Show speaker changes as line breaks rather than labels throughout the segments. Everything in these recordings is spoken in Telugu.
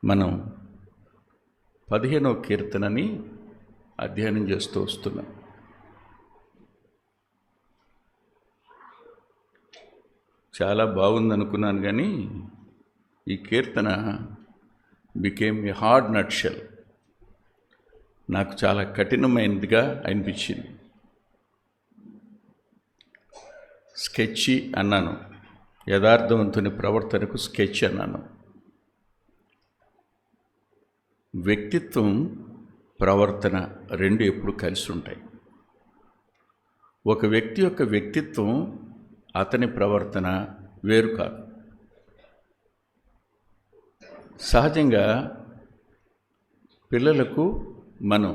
మనం 15వ కీర్తనని అధ్యయనం చేస్తూ వస్తున్నాం. చాలా బాగుందనుకున్నాను, కానీ ఈ కీర్తన బికేమ్ ఏ హార్డ్ నట్షెల్. నాకు చాలా కఠినమైనదిగా అనిపించింది. స్కెచ్ అన్నాను, యథార్థవంతుని ప్రవర్తనకు స్కెచ్ అన్నాను. వ్యక్తిత్వం, ప్రవర్తన రెండు ఎప్పుడు కలిసి ఉంటాయి. ఒక వ్యక్తి యొక్క వ్యక్తిత్వం, అతని ప్రవర్తన వేరు కాదు. సహజంగా పిల్లలకు మనం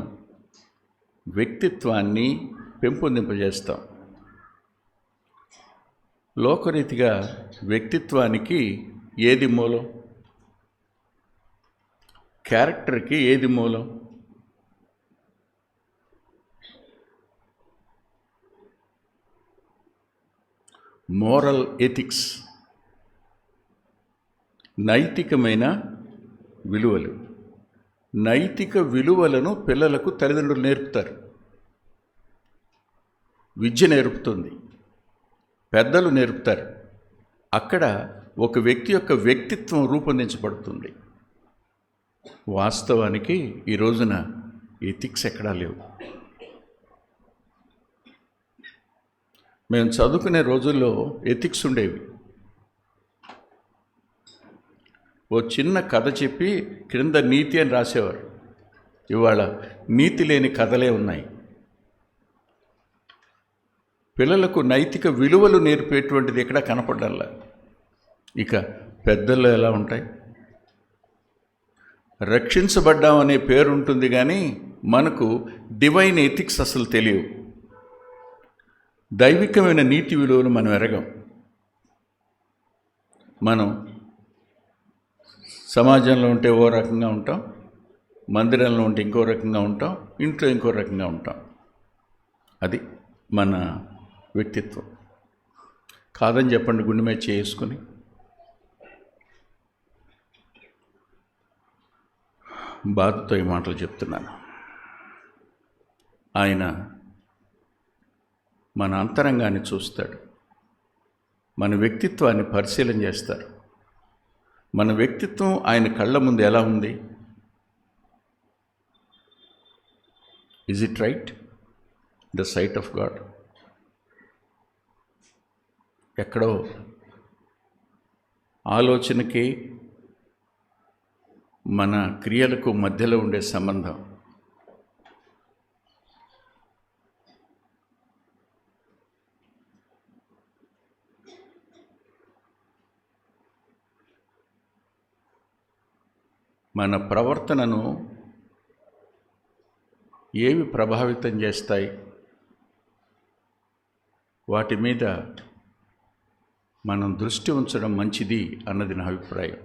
వ్యక్తిత్వాన్ని పెంపొందింపజేస్తాం. లోకరీతిగా వ్యక్తిత్వానికి ఏది మూలం? క్యారెక్టర్కి ఏది మూలం? మోరల్ ఎథిక్స్, నైతికమైన విలువలు. నైతిక విలువలను పిల్లలకు తల్లిదండ్రులు నేర్పుతారు. విద్య నేర్పుతుంది, పెద్దలు నేర్పుతారు. అక్కడ ఒక వ్యక్తి యొక్క వ్యక్తిత్వం రూపొందించబడుతుంది. వాస్తవానికి ఈ రోజున ఎథిక్స్ ఎక్కడా లేవు. మేము చదువుకునే రోజుల్లో ఎథిక్స్ ఉండేవి. ఓ చిన్న కథ చెప్పి క్రింద నీతి అని రాసేవారు. ఇవాళ నీతి లేని కథలే ఉన్నాయి. పిల్లలకు నైతిక విలువలు నేర్పేటువంటిది ఎక్కడా కనపడాలా. ఇక పెద్దల్లో ఎలా ఉంటాయి? రక్షించబడ్డామనే పేరు ఉంటుంది, కానీ మనకు డివైన్ ఎథిక్స్ అసలు తెలియవు. దైవికమైన నీతి విలువలు మనం ఎరగం. మనం సమాజంలో ఉంటే ఓ రకంగా ఉంటాం, మందిరంలో ఉంటే ఇంకో రకంగా ఉంటాం, ఇంట్లో ఇంకో రకంగా ఉంటాం. అది మన వ్యక్తిత్వం. కాదని చెప్పండి, గుండె మీద చేసుకుని. బాధతో ఈ మాటలు చెప్తున్నాను. ఆయన మన అంతరంగాన్ని చూస్తాడు, మన వ్యక్తిత్వాన్ని పరిశీలన చేస్తారు. మన వ్యక్తిత్వం ఆయన కళ్ళ ముందు ఎలా ఉంది? Is it right the sight of God? ఎక్కడో ఆలోచనకి మన క్రియలకు మధ్యలో ఉండే సంబంధం. మన ప్రవర్తనను ఏవి ప్రభావితం చేస్తాయి? వాటి మీద మనం దృష్టి ఉంచడం మంచిది అన్నది నా అభిప్రాయం.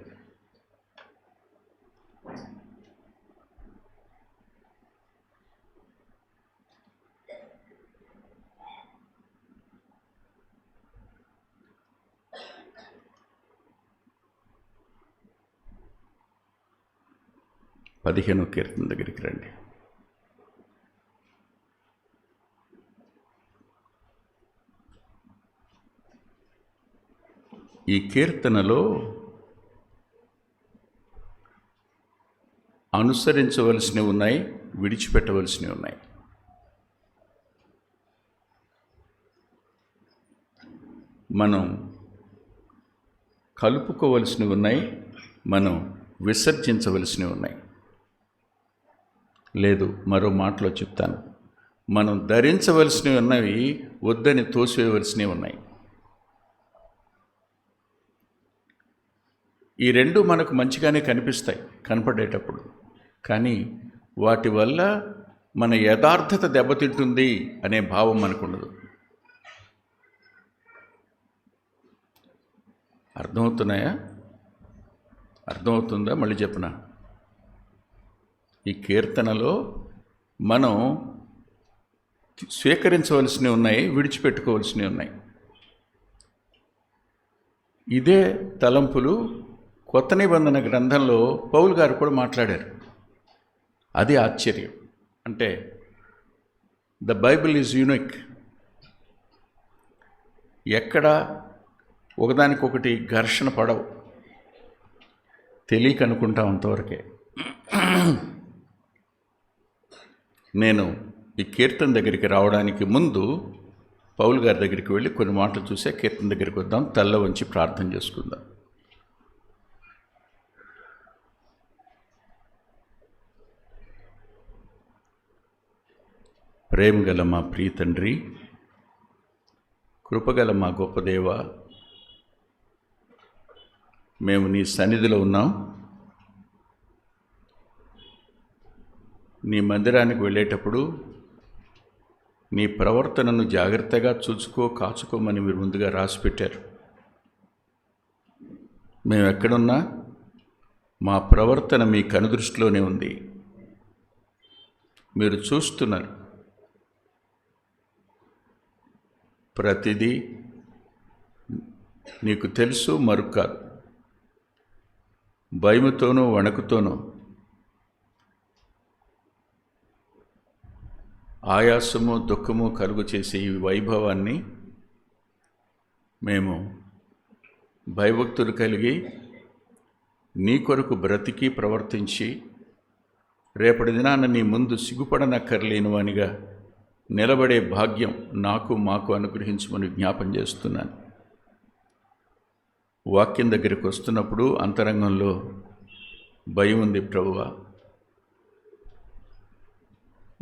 పదిహేనవ కీర్తన దగ్గరికి రండి. ఈ కీర్తనలో అనుసరించవలసినవి ఉన్నాయి, విడిచిపెట్టవలసినవి ఉన్నాయి. మనం కలుపుకోవలసినవి ఉన్నాయి, మనం విసర్జించవలసినవి ఉన్నాయి. లేదు, మరో మాటలో చెప్తాను, మనం ధరించవలసినవి ఉన్నవి, వద్దని తోసివేయవలసినవి ఉన్నాయి. ఈ రెండు మనకు మంచిగానే కనిపిస్తాయి కనపడేటప్పుడు, కానీ వాటి వల్ల మన యథార్థత దెబ్బతింటుంది అనే భావం మనకు ఉండదు. అర్థమవుతున్నాయా? అర్థమవుతుందా? మళ్ళీ చెప్పనా? ఈ కీర్తనలో మనం స్వీకరించవలసినవి ఉన్నాయి, విడిచిపెట్టుకోవలసినవి ఉన్నాయి. ఇదే తలంపులు కొత్త నిబంధన గ్రంథంలో పౌలు గారు కూడా మాట్లాడారు. అది ఆశ్చర్యం. అంటే ద బైబిల్ ఈజ్ యూనిక్. ఎక్కడ ఒకదానికొకటి ఘర్షణ పడవు. తెలియక అనుకుంటాం అంతవరకే. నేను ఈ కీర్తన దగ్గరికి రావడానికి ముందు పౌలు గారి దగ్గరికి వెళ్ళి కొన్ని మాటలు చూసే కీర్తన దగ్గరికి వద్దాం. తల్ల వంచి ప్రార్థన చేసుకుందాం. ప్రేమగల మా ప్రియ తండ్రి, కృపగల మా గొప్ప దేవ, మేము నీ సన్నిధిలో ఉన్నాం. నీ మందిరానికి వెళ్ళేటప్పుడు నీ ప్రవర్తనను జాగ్రత్తగా కాచుకోమని మీరు ముందుగా రాసిపెట్టారు. మేము ఎక్కడున్నా మా ప్రవర్తన మీ కనుదృష్టిలోనే ఉంది. మీరు చూస్తున్నారు. ప్రతిదీ నీకు తెలుసు, మరుగు కాదు. భయముతోనూ వణుకుతోనూ ఆయాసము దుఃఖము కలుగు చేసే ఈ వైభవాన్ని మేము భయభక్తులు కలిగి నీ కొరకు బ్రతికి ప్రవర్తించి రేపటి దినాన నీ ముందు సిగ్గుపడనక్కర్లేను అనిగా నిలబడే భాగ్యం మాకు అనుగ్రహించమని జ్ఞాపం చేస్తున్నాను. వాక్యం దగ్గరికి వస్తున్నప్పుడు అంతరంగంలో భయం ఉంది ప్రభువా.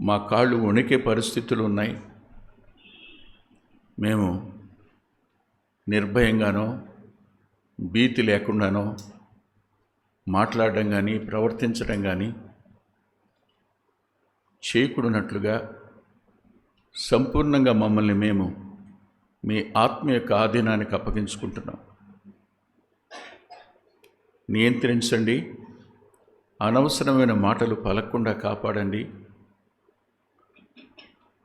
మా కాళ్ళు వణికే పరిస్థితులు ఉన్నాయి. మేము నిర్భయంగానో భీతి లేకుండానో మాట్లాడడం కానీ ప్రవర్తించడం కానీ చేయకూడనట్లుగా సంపూర్ణంగా మమ్మల్ని మేము మీ ఆత్మ యొక్క ఆధీనానికి అప్పగించుకుంటున్నాం. నియంత్రించండి. అనవసరమైన మాటలు పలకకుండా కాపాడండి.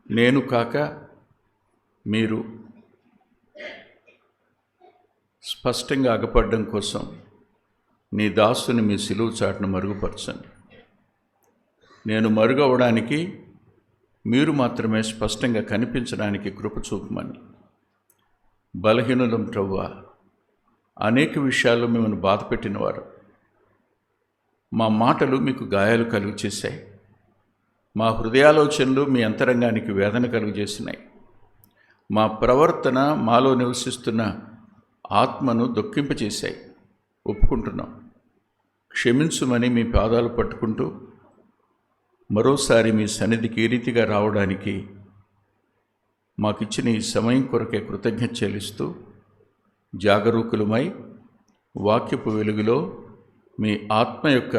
నేను కాక మీరు స్పష్టంగా అగపడడం కోసం నీ దాసుని మీ సిలువ చాటును మరుగుపరచండి. నేను మరుగవడానికి, మీరు మాత్రమే స్పష్టంగా కనిపించడానికి కృప చూపమని. బలహీనులం ప్రభువా, అనేక విషయాల్లో మిమ్మల్ని బాధపెట్టినవారు. మా మాటలు మీకు గాయాలు కలుగు చేశాయి. మా హృదయాలోచనలు మీ అంతరంగానికి వేదన కలుగు చేసినాయి. మా ప్రవర్తన మాలో నివసిస్తున్న ఆత్మను దుఃఖింపచేశాయి. ఒప్పుకుంటున్నాం. క్షమించుమని మీ పాదాలు పట్టుకుంటూ మరోసారి మీ సన్నిధికి ఈ రీతిగా రావడానికి మాకిచ్చిన ఈ సమయం కొరకే కృతజ్ఞత చెల్లిస్తూ జాగరూకులమై వాక్యపు వెలుగులో మీ ఆత్మ యొక్క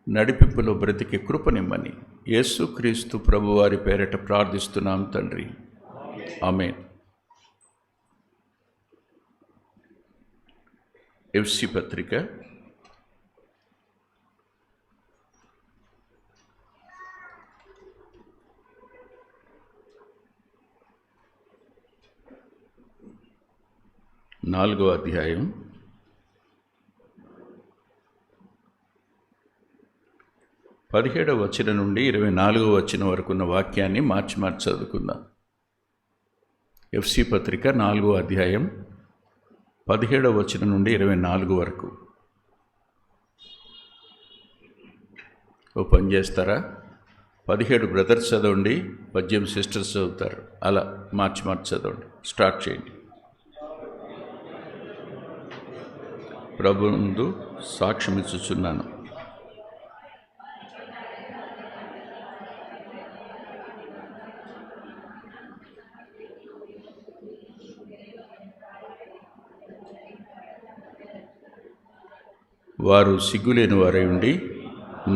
నడిపింపులో బ్రతికే కృపనిమ్మని యేసుక్రీస్తు ప్రభువారి పేరట ప్రార్థిస్తున్నాం తండ్రి. ఆమేన్. ఎఫ్సి పత్రిక 4వ అధ్యాయం 17వ వచనం నుండి 24వ వచనం వరకు ఉన్న వాక్యాన్ని మార్చి చదువుకుందాం. ఎఫ్సి పత్రిక 4వ అధ్యాయం 17వ వచనం నుండి 24 వరకు. ఓ పని చేస్తారా? 17 బ్రదర్స్ చదవండి, 18 సిస్టర్స్ చదువుతారు. అలా మార్చి చదవండి. స్టార్ట్ చేయండి. ప్రభు ముందు సాక్ష్యమిచ్చుచున్నాను. వారు సిగ్గులేని వారై ఉండి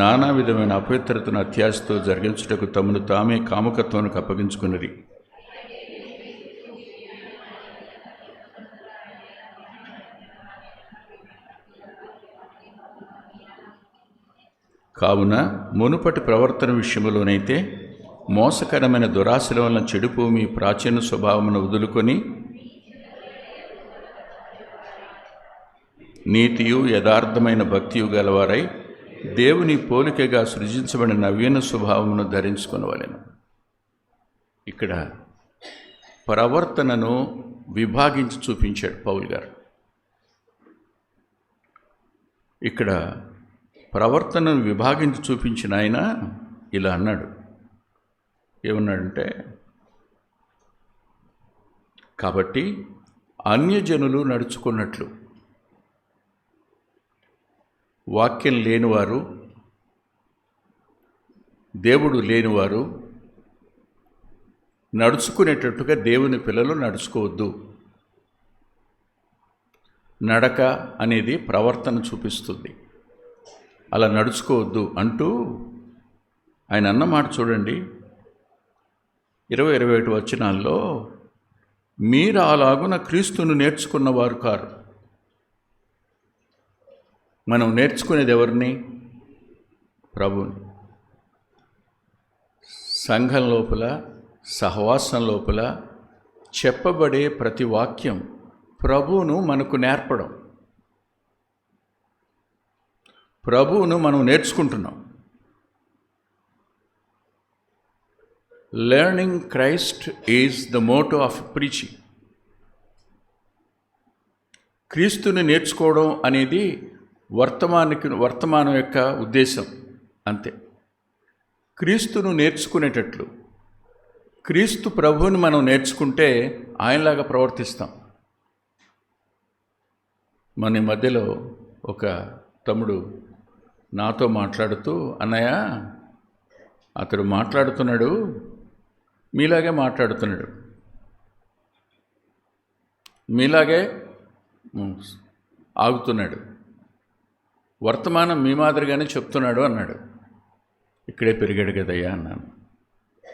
నానా విధమైన అపవిత్రతను అత్యాశతో జరిగించుటకు తమను తామే కాముకత్వానికి అప్పగించుకున్నది. కావున మునుపటి ప్రవర్తన విషయంలోనైతే మోసకరమైన దురాశల వలన చెడిపో మీ ప్రాచీన స్వభావమును వదులుకొని నీతియు యథార్థమైన భక్తియు గలవారై దేవుని పోలికగా సృజించబడిన నవీన స్వభావమును ధరించుకొనవలెను. ఇక్కడ ప్రవర్తనను విభాగించి చూపించాడు పౌలు గారు. ఇక్కడ ప్రవర్తనను విభాగించి చూపించిన ఆయన ఇలా అన్నాడు. ఏమన్నాడంటే, కాబట్టి అన్యజనులు నడుచుకున్నట్లు వాక్యం లేనివారు, దేవుడు లేనివారు నడుచుకునేటట్టుగా దేవుని పిల్లలు నడుచుకోవద్దు. నడక అనేది ప్రవర్తన చూపిస్తుంది. అలా నడుచుకోవద్దు అంటూ ఆయన అన్నమాట చూడండి. 20-21 వచనాల్లో, మీరు అలాగున క్రీస్తును నేర్చుకున్నవారు కారు. మనం నేర్చుకునేది ఎవరిని? ప్రభువుని. సంఘం లోపల, సహవాసం లోపల చెప్పబడే ప్రతి వాక్యం ప్రభువును మనకు నేర్పడం. ప్రభువును మనం నేర్చుకుంటున్నాం. Learning Christ is the motto of preaching. క్రీస్తుని నేర్చుకోవడం అనేది వర్తమానం యొక్క ఉద్దేశం అంతే. క్రీస్తును నేర్చుకునేటట్లు, క్రీస్తు ప్రభువుని మనం నేర్చుకుంటే ఆయనలాగా ప్రవర్తిస్తాం. మన మధ్యలో ఒక తమ్ముడు నాతో మాట్లాడుతూ, అన్నయ్య అతడు మాట్లాడుతున్నాడు, మీలాగే మాట్లాడుతున్నాడు, మీలాగే ఆగుతున్నాడు, వర్తమానం మీ మాదిరిగానే చెప్తున్నాడు అన్నాడు. ఇక్కడే పెరిగాడు కదయ్యా అన్నాను.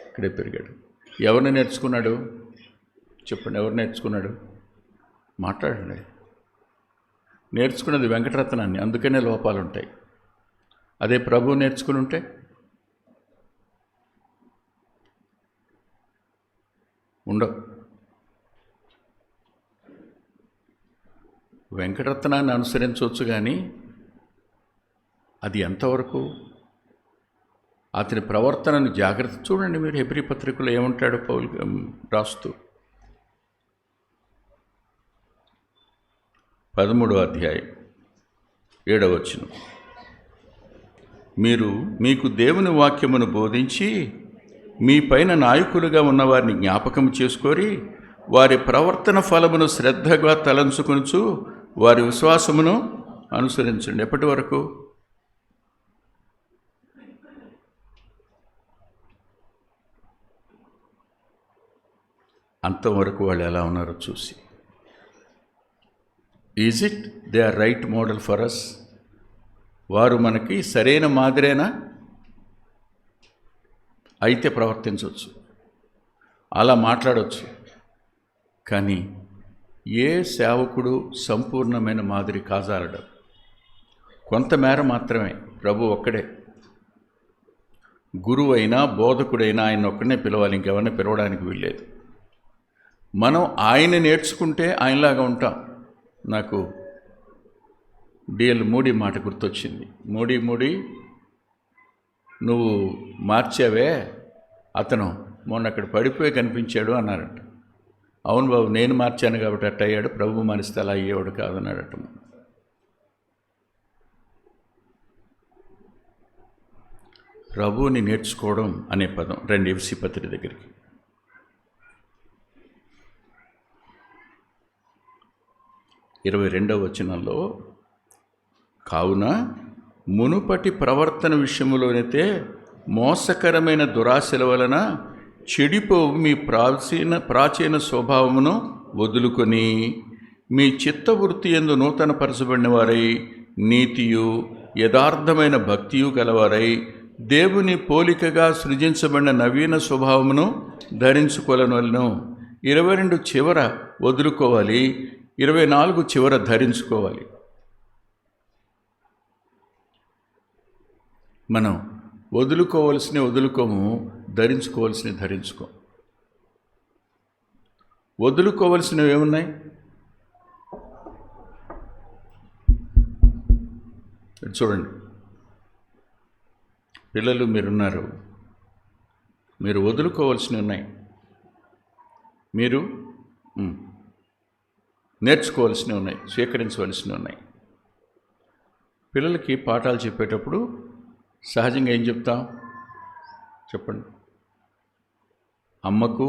ఇక్కడే పెరిగాడు. ఎవరిని నేర్చుకున్నాడు చెప్పండి? ఎవరు నేర్చుకున్నాడు? మాట్లాడండి. నేర్చుకున్నది వెంకటరత్నాన్ని, అందుకనే లోపాలు ఉంటాయి. అదే ప్రభువు నేర్చుకుని ఉంటే ఉండవు. వెంకటరత్నాన్ని అనుసరించవచ్చు, కానీ అది ఎంతవరకు? అతని ప్రవర్తనను జాగ్రత్త చూడండి. మీరు హెబ్రీ పత్రికలో ఏమంటాడు పౌలు రాస్తూ, 13వ అధ్యాయం 7వ వచనం, మీకు దేవుని వాక్యమును బోధించి మీ పైన నాయకులుగా ఉన్నవారిని జ్ఞాపకం చేసుకొని వారి ప్రవర్తన ఫలమును శ్రద్ధగా తలంచుకొనుచు వారి విశ్వాసమును అనుసరించండి. ఎప్పటి వరకు? అంతవరకు వాళ్ళు ఎలా ఉన్నారో చూసి, is it they are right model for us? వారు మనకి సరైన మాదిరేనా? అయితే ప్రవర్తించవచ్చు, అలా మాట్లాడవచ్చు. కానీ ఏ సేవకుడు సంపూర్ణమైన మాదిరి కాజాలడు. కొంతమేర మాత్రమే. ప్రభు ఒక్కడే. గురువు అయినా బోధకుడైనా ఆయన ఒక్కడనే పిలవాలి, ఇంకెవరిని పిలవడానికి వీల్లేదు. మనం ఆయన నేర్చుకుంటే ఆయనలాగా ఉంటాం. నాకు డిఎల్ మూడీ మాట గుర్తొచ్చింది. మూడీ నువ్వు మార్చావే, అతను మొన్న అక్కడ పడిపోయి కనిపించాడు అన్నారట. అవును బాబు, నేను మార్చాను కాబట్టి అట్ట అయ్యాడు, ప్రభు మనిస్తే అలా అయ్యేవాడు కాదన్నాడట. ప్రభువుని నేర్చుకోవడం అనే పదం రండి ఎఫెసీ పత్రిక దగ్గరికి. 22వ వచనంలో, కావున మునుపటి ప్రవర్తన విషయంలోనైతే మోసకరమైన దురాశల వలన చెడిపోవు మీ ప్రాచీన స్వభావమును వదులుకొని మీ చిత్తవృత్తి యందు నూతనపరచబడిన వారై నీతియు యథార్థమైన భక్తియు గలవారై దేవుని పోలికగా సృజించబడిన నవీన స్వభావమును ధరించుకోవాలను. 22 చివర వదులుకోవాలి, 24 చివర ధరించుకోవాలి. మనం వదులుకోవలసినవి వదులుకోము, ధరించుకోవలసినవి ధరించుకో. వదులుకోవలసినవి ఏమున్నాయి? చూడండి, పిల్లలు మీరున్నారు, మీరు వదులుకోవాల్సినవి ఉన్నాయి, మీరు నేర్చుకోవాల్సినవి ఉన్నాయి, స్వీకరించవలసినవి ఉన్నాయి. పిల్లలకి పాఠాలు చెప్పేటప్పుడు సహజంగా ఏం చెప్తాం చెప్పండి? అమ్మకు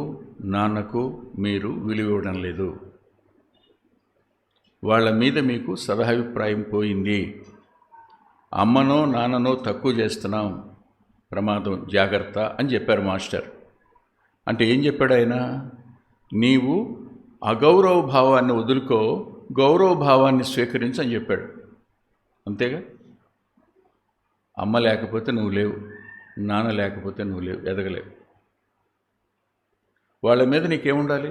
నాన్నకు మీరు విలువ ఇవ్వడం లేదు, వాళ్ళ మీద మీకు సదాభిప్రాయం పోయింది, అమ్మనో నాన్ననో తక్కువ చేస్తున్నాం, ప్రమాదం, జాగ్రత్త అని చెప్పారు మాస్టర్. అంటే ఏం చెప్పాడు ఆయన? నీవు అగౌరవ భావాన్ని వదులుకో, గౌరవ భావాన్ని స్వీకరించు అని చెప్పాడు. అంతేగా? అమ్మ లేకపోతే నువ్వు లేవు, నాన్న లేకపోతే నువ్వు లేవు, ఎదగలేవు. వాళ్ళ మీద నీకేముండాలి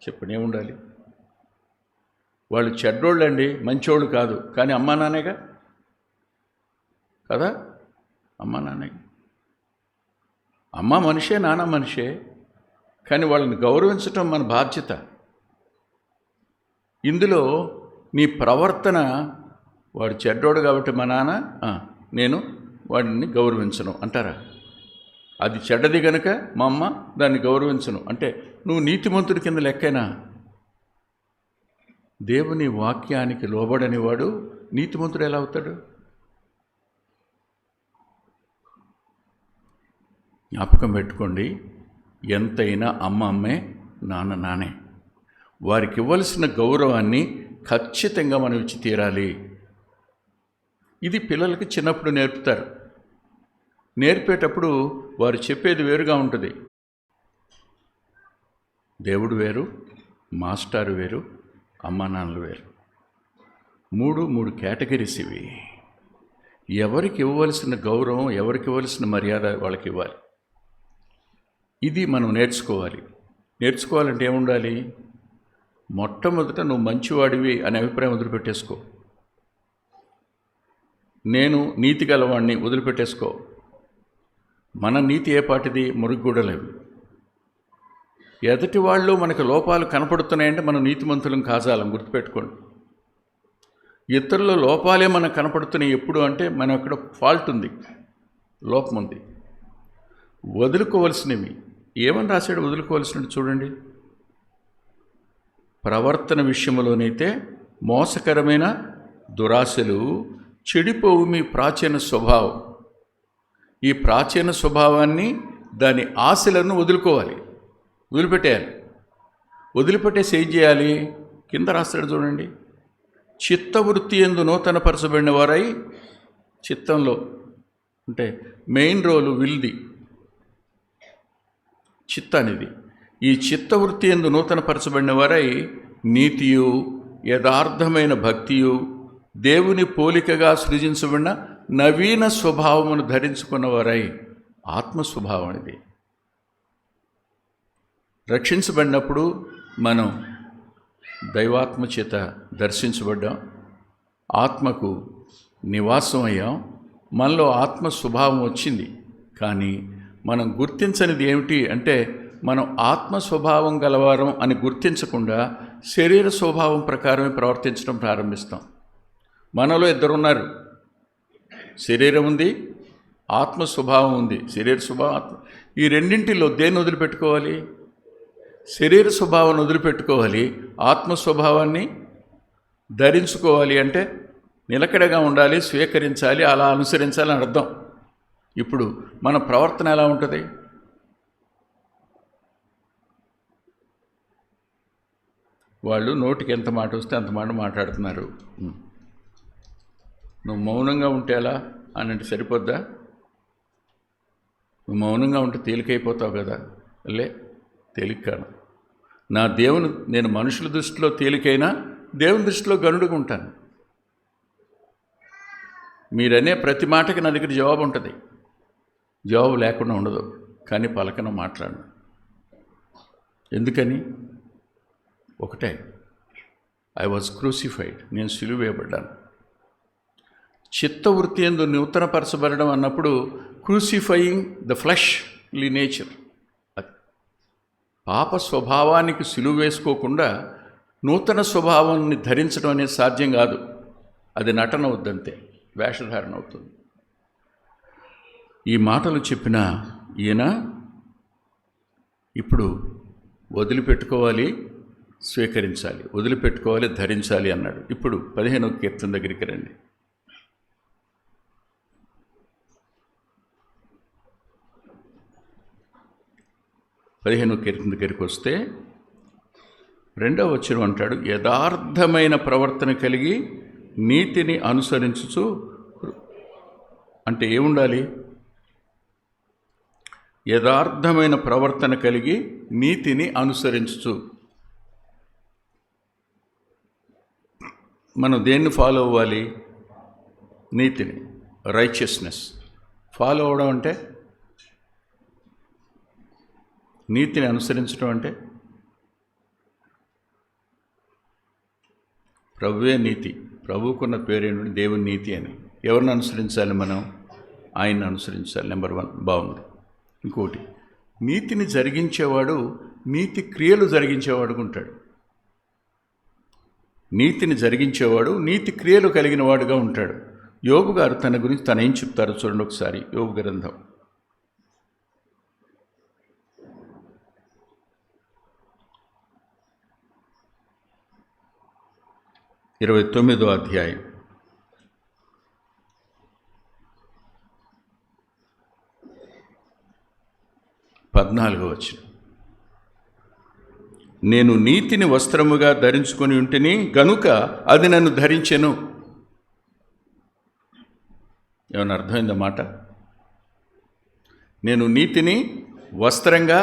చెప్పండి? ఏముండాలి? వాళ్ళు చెడ్డోళ్ళండి, మంచోళ్ళు కాదు, కానీ అమ్మా నాన్నేగా కదా, అమ్మా నాన్నే. అమ్మ మనిషే, నాన్న మనిషే, కానీ వాళ్ళని గౌరవించటం మన బాధ్యత. ఇందులో నీ ప్రవర్తన, వాడు చెడ్డోడు కాబట్టి మా నాన్న, నేను వాడిని గౌరవించను అంటారా? అది చెడ్డది కనుక మా అమ్మ దాన్ని గౌరవించను అంటే నువ్వు నీతిమంతుడి కింద లెక్కైనా? దేవుని వాక్యానికి లోబడని వాడు నీతిమంతుడు ఎలా అవుతాడు? జ్ఞాపకం పెట్టుకోండి, ఎంతైనా అమ్మ అమ్మే, నాన్న నానే. వారికి ఇవ్వాల్సిన గౌరవాన్ని ఖచ్చితంగా మనం ఇచ్చి తీరాలి. ఇది పిల్లలకి చిన్నప్పుడు నేర్పుతారు. నేర్పేటప్పుడు వారు చెప్పేది వేరుగా ఉంటుంది. దేవుడు వేరు, మాస్టారు వేరు, అమ్మా నాన్నలు వేరు. మూడు కేటగిరీస్ ఇవి. ఎవరికి ఇవ్వవలసిన గౌరవం, ఎవరికి ఇవ్వవలసిన మర్యాద వాళ్ళకి ఇవ్వాలి. ఇది మనం నేర్చుకోవాలి. నేర్చుకోవాలంటే ఏముండాలి? మొట్టమొదట నువ్వు మంచివాడివి అనే అభిప్రాయం వదిలిపెట్టేసుకో. నేను నీతి గలవాడిని వదిలిపెట్టేసుకో. మన నీతి ఏ పాటిది? మురుగుగూడలేవి. ఎదుటి వాళ్ళు మనకు లోపాలు కనపడుతున్నాయంటే మనం నీతిమంతులం కాజాలం, గుర్తుపెట్టుకోండి. ఇతరుల లోపాలే మనకు కనపడుతున్నాయి ఎప్పుడు అంటే మనం అక్కడ ఫాల్ట్ ఉంది, లోపం ఉంది. వదులుకోవలసినవి ఏమని రాశాడు? వదులుకోవలసినవి చూడండి. ప్రవర్తన విషయంలోనైతే మోసకరమైన దురాశలు, చెడిపోవు మీ ప్రాచీన స్వభావం. ఈ ప్రాచీన స్వభావాన్ని, దాని ఆశలను వదులుకోవాలి, వదిలిపెట్టేయాలి. వదిలిపెట్టేసి ఏం చేయాలి? కింద రాస్తాడు చూడండి. చిత్తవృత్తి యందు నూతనపరచబడిన వారై, చిత్తంలో అంటే మెయిన్ రోలు విల్ది, చిత్త అనేది. ఈ చిత్తవృత్తి యందు నూతనపరచబడిన వారై నీతియు యథార్థమైన భక్తియు దేవుని పోలికగా సృజించబడిన నవీన స్వభావమును ధరించుకున్నవారై, ఆత్మస్వభావం ఇది. రక్షించబడినప్పుడు మనం దైవాత్మ చేత దర్శించబడ్డాం, ఆత్మకు నివాసం అయ్యాం, మనలో ఆత్మ స్వభావం వచ్చింది. కానీ మనం గుర్తించనిది ఏమిటి అంటే, మనం ఆత్మ స్వభావం గలవారం అని గుర్తించకుండా శరీర స్వభావం ప్రకారమే ప్రవర్తించడం ప్రారంభిస్తాం. మనలో ఇద్దరున్నారు, శరీరం ఉంది, ఆత్మ స్వభావం ఉంది. శరీర స్వభావం, ఆత్మ, ఈ రెండింటిలో దేన్ని వదిలిపెట్టుకోవాలి? శరీర స్వభావాన్ని వదిలిపెట్టుకోవాలి, ఆత్మ స్వభావాన్ని ధరించుకోవాలి. అంటే నిలకడగా ఉండాలి, స్వీకరించాలి, అలా అనుసరించాలి అని అర్థం. ఇప్పుడు మన ప్రవర్తన ఎలా ఉంటుంది? వాళ్ళు నోటికి ఎంత మాట వస్తే అంత మాట మాట్లాడుతున్నారు. నువ్వు మౌనంగా ఉంటే ఎలా అని అంటే సరిపోద్దా? నువ్వు మౌనంగా ఉంటే తేలికైపోతావు కదా. తేలిక కాను. నా దేవుని, నేను మనుషుల దృష్టిలో తేలికైనా దేవుని దృష్టిలో గనుడుగా ఉంటాను. మీరనే ప్రతి మాటకి నా దగ్గర జవాబు ఉంటుంది. జవాబు లేకుండా ఉండదు, కానీ పలకన మాట్లాడను. ఎందుకని? ఒకటే, ఐ వాజ్ క్రూసిఫైడ్, నేను సిలువ వేయబడ్డాను. చిత్తవృత్తి యందు నూతనపరచబడడం అన్నప్పుడు క్రూసిఫైయింగ్ ద ఫ్లెష్లీ నేచర్. పాప స్వభావానికి సిలువ వేసుకోకుండా నూతన స్వభావాన్ని ధరించడం అనేది సాధ్యం కాదు. అది నటన అవుద్దంతే, వేషధారణ అవుతుంది. ఈ మాటలు చెప్పిన ఈయన ఇప్పుడు వదిలిపెట్టుకోవాలి, స్వీకరించాలి, వదిలిపెట్టుకోవాలి, ధరించాలి అన్నాడు. ఇప్పుడు 15వ కీర్తన దగ్గరికి రండి. 15వ కీర్తన దగ్గరికి వస్తే 2వ వచనం అంటాడు, యథార్థమైన ప్రవర్తన కలిగి నీతిని అనుసరించుచు. అంటే ఏముండాలి? యథార్థమైన ప్రవర్తన కలిగి నీతిని అనుసరించుచు. మనం దేన్ని ఫాలో అవ్వాలి? నీతిని, రైచియస్నెస్. ఫాలో అవ్వడం అంటే, నీతిని అనుసరించడం అంటే ప్రభువే నీతి. ప్రభువుకున్న పేరేంటి? దేవుని నీతి అని. ఎవరిని అనుసరించాలి మనం? ఆయన్ని అనుసరించాలి. నెంబర్ 1 బాగుంది. ఇంకోటి, నీతిని జరిగించేవాడు నీతి క్రియలు జరిగించేవాడు ఉంటాడు. నీతిని జరిగించేవాడు నీతి క్రియలు కలిగిన వాడుగా ఉంటాడు. యోబు గారు తన గురించి తను ఏం చెప్తారో చూడండి ఒకసారి. యోబు గ్రంథం 29వ అధ్యాయం 14వ వచనం. నేను నీతిని వస్త్రముగా ధరించుకొని ఉంటిని గనుక అది నన్ను ధరించెను. ఏమన్నా అర్థమైందన్నమాట? నేను నీతిని వస్త్రంగా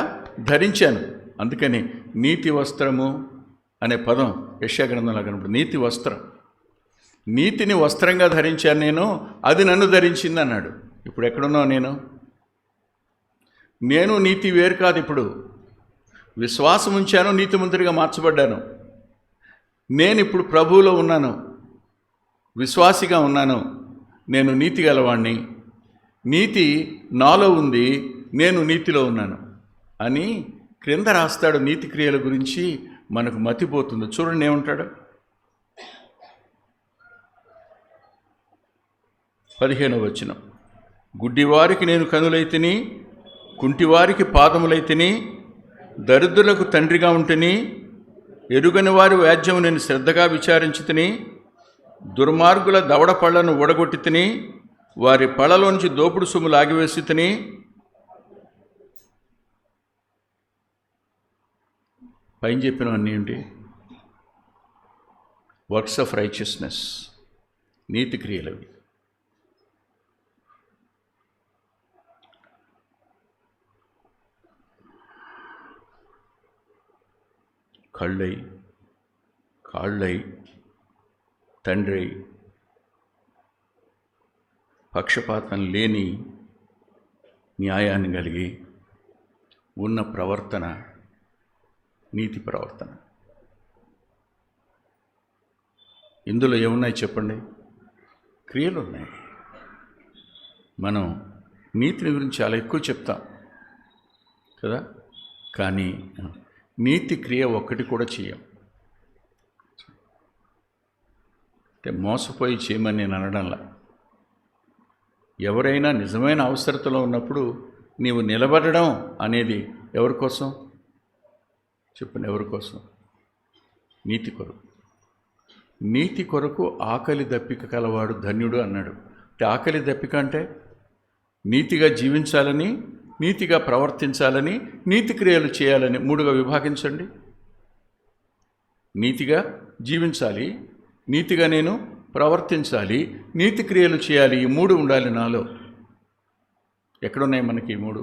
ధరించాను. అందుకని నీతి వస్త్రము అనే పదం యెషయా గ్రంథంలో కనపడుతుంది. నీతి వస్త్రం, నీతిని వస్త్రంగా ధరించాను నేను, అది నన్ను ధరించింది అన్నాడు. ఇప్పుడు ఎక్కడున్నావు? నేను నీతి వేరు కాదు. ఇప్పుడు విశ్వాసం ఉంచాను, నీతిమంతుడిగా మార్చబడ్డాను. నేను ఇప్పుడు ప్రభువులో ఉన్నాను, విశ్వాసిగా ఉన్నాను, నేను నీతి గలవాణ్ణి, నీతి నాలో ఉంది, నేను నీతిలో ఉన్నాను అని క్రింద రాస్తాడు. నీతి క్రియల గురించి మనకు మతిపోతుంది. చూడండి ఏమంటాడు? 15వ వచనం. గుడ్డివారికి నేను కనులైతిని, కుంటివారికి పాదములైతిని, దరిద్రులకు తండ్రిగా ఉంటిని, ఎరుగని వారి వ్యాజ్యము నేను శ్రద్ధగా విచారించితిని, దుర్మార్గుల దవడ పళ్లను ఊడగొట్టి తిని, వారి పళ్ళలోంచి దోపుడు సొమ్ము లాగివేసి తిని, పైన చెప్పినవన్నీ ఏంటి? వర్క్స్ ఆఫ్ రైచియస్నెస్, నీతి క్రియలవి. కళ్ళై, కాళ్ళై, తండ్రి, పక్షపాతం లేని న్యాయాన్ని కలిగి ఉన్న ప్రవర్తన నీతి ప్రవర్తన. ఇందులో ఏమున్నాయి చెప్పండి? క్రియలు ఉన్నాయి. మనం నీతిని గురించి చాలా ఎక్కువ చెప్తాం కదా, కానీ నీతి క్రియ ఒక్కటి కూడా చేయం. అంటే మోసపోయి చేయమని నేను అనడంలా. ఎవరైనా నిజమైన అవసరతలో ఉన్నప్పుడు నీవు నిలబడడం అనేది ఎవరి కోసం చెప్పండి? ఎవరి కోసం? నీతి కొరకు. నీతి కొరకు ఆకలి దప్పిక కలవాడు ధన్యుడు అన్నాడు. అంటే ఆకలి దప్పిక అంటే నీతిగా జీవించాలని, నీతిగా ప్రవర్తించాలని, నీతి క్రియలు చేయాలని 3గా విభాగించండి. నీతిగా జీవించాలి, నీతిగా నేను ప్రవర్తించాలి, నీతి క్రియలు చేయాలి. ఈ 3 ఉండాలి నాలో. ఎక్కడున్నాయి మనకి ఈ 3?